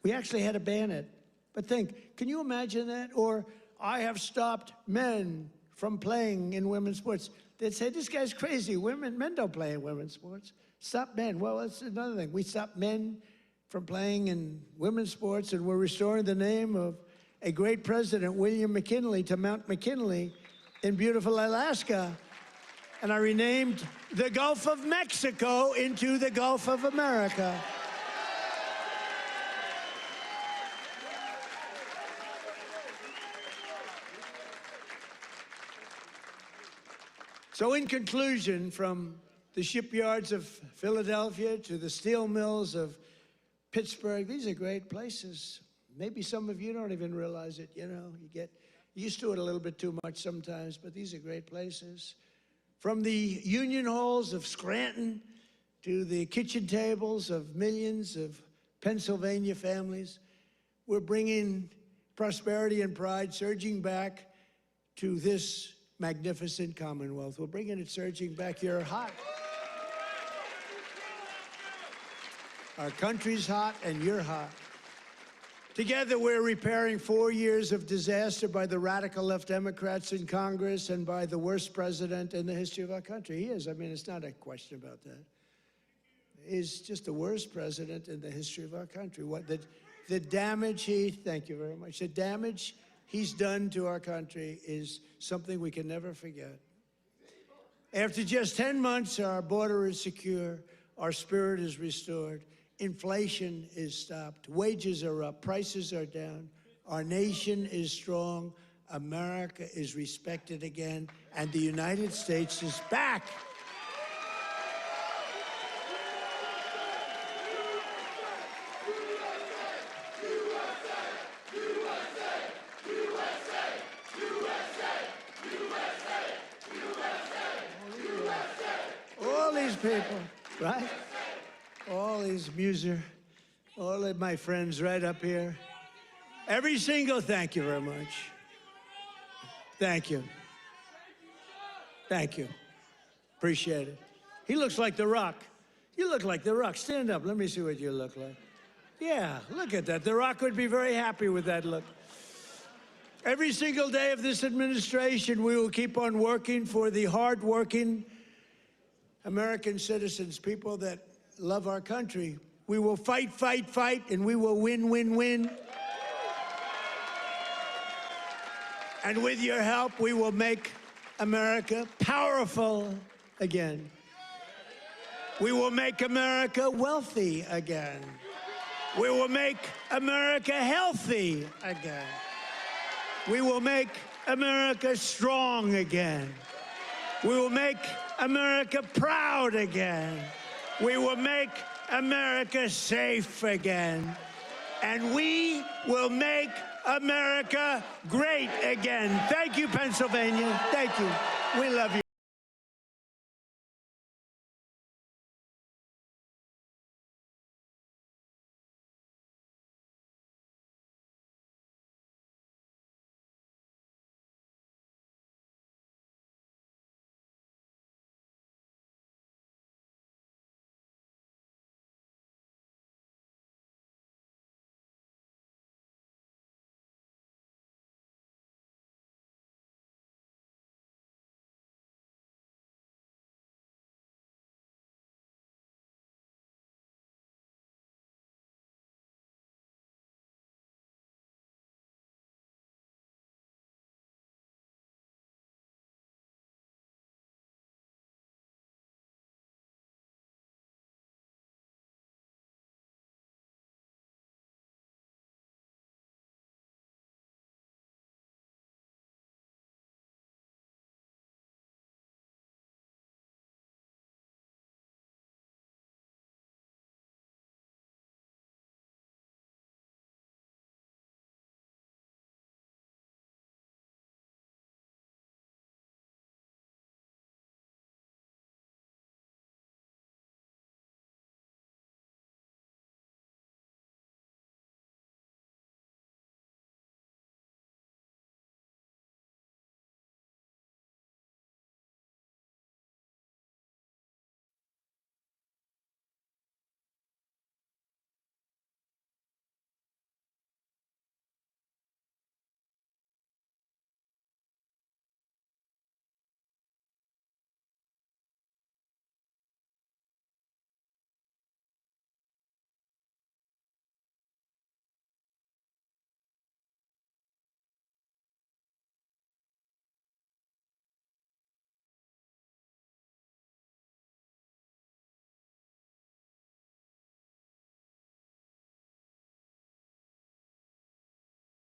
We actually had to ban it. But think, can you imagine that? Or I have stopped men from playing in women's sports. They'd say, this guy's crazy. Men don't play in women's sports. Stop men. Well, that's another thing. We stopped men from playing in women's sports, and we're restoring the name of a great president, William McKinley, to Mount McKinley in beautiful Alaska. And I renamed the Gulf of Mexico into the Gulf of America. So in conclusion, from the shipyards of Philadelphia to the steel mills of Pittsburgh, these are great places. Maybe some of you don't even realize it, you know. You get used to it a little bit too much sometimes, but these are great places. From the union halls of Scranton to the kitchen tables of millions of Pennsylvania families, we're bringing prosperity and pride surging back to this magnificent Commonwealth. We're bringing it surging back. You're hot. Our country's hot, and you're hot. Together, we're repairing 4 years of disaster by the radical left Democrats in Congress and by the worst president in the history of our country. He is. I mean, it's not a question about that. He's just the worst president in the history of our country. The damage thank you very much. The damage he's done to our country is something we can never forget. After just 10 months, our border is secure, our spirit is restored, inflation is stopped, wages are up, prices are down, our nation is strong, America is respected again, and the United States is back. All these people, right? All these all of my friends right up here. Every single, thank you very much. Thank you. Thank you. Appreciate it. He looks like The Rock. You look like The Rock. Stand up. Let me see what you look like. Yeah, look at that. The Rock would be very happy with that look. Every single day of this administration, we will keep on working for the hard-working American citizens, people that love our country. We will fight, fight, fight, and we will win, win, win. And with your help, we will make America powerful again. We will make America wealthy again. We will make America healthy again. We will make America strong again. We will make America proud again. We will make America safe again. And we will make America great again. Thank you, Pennsylvania. Thank you. We love you.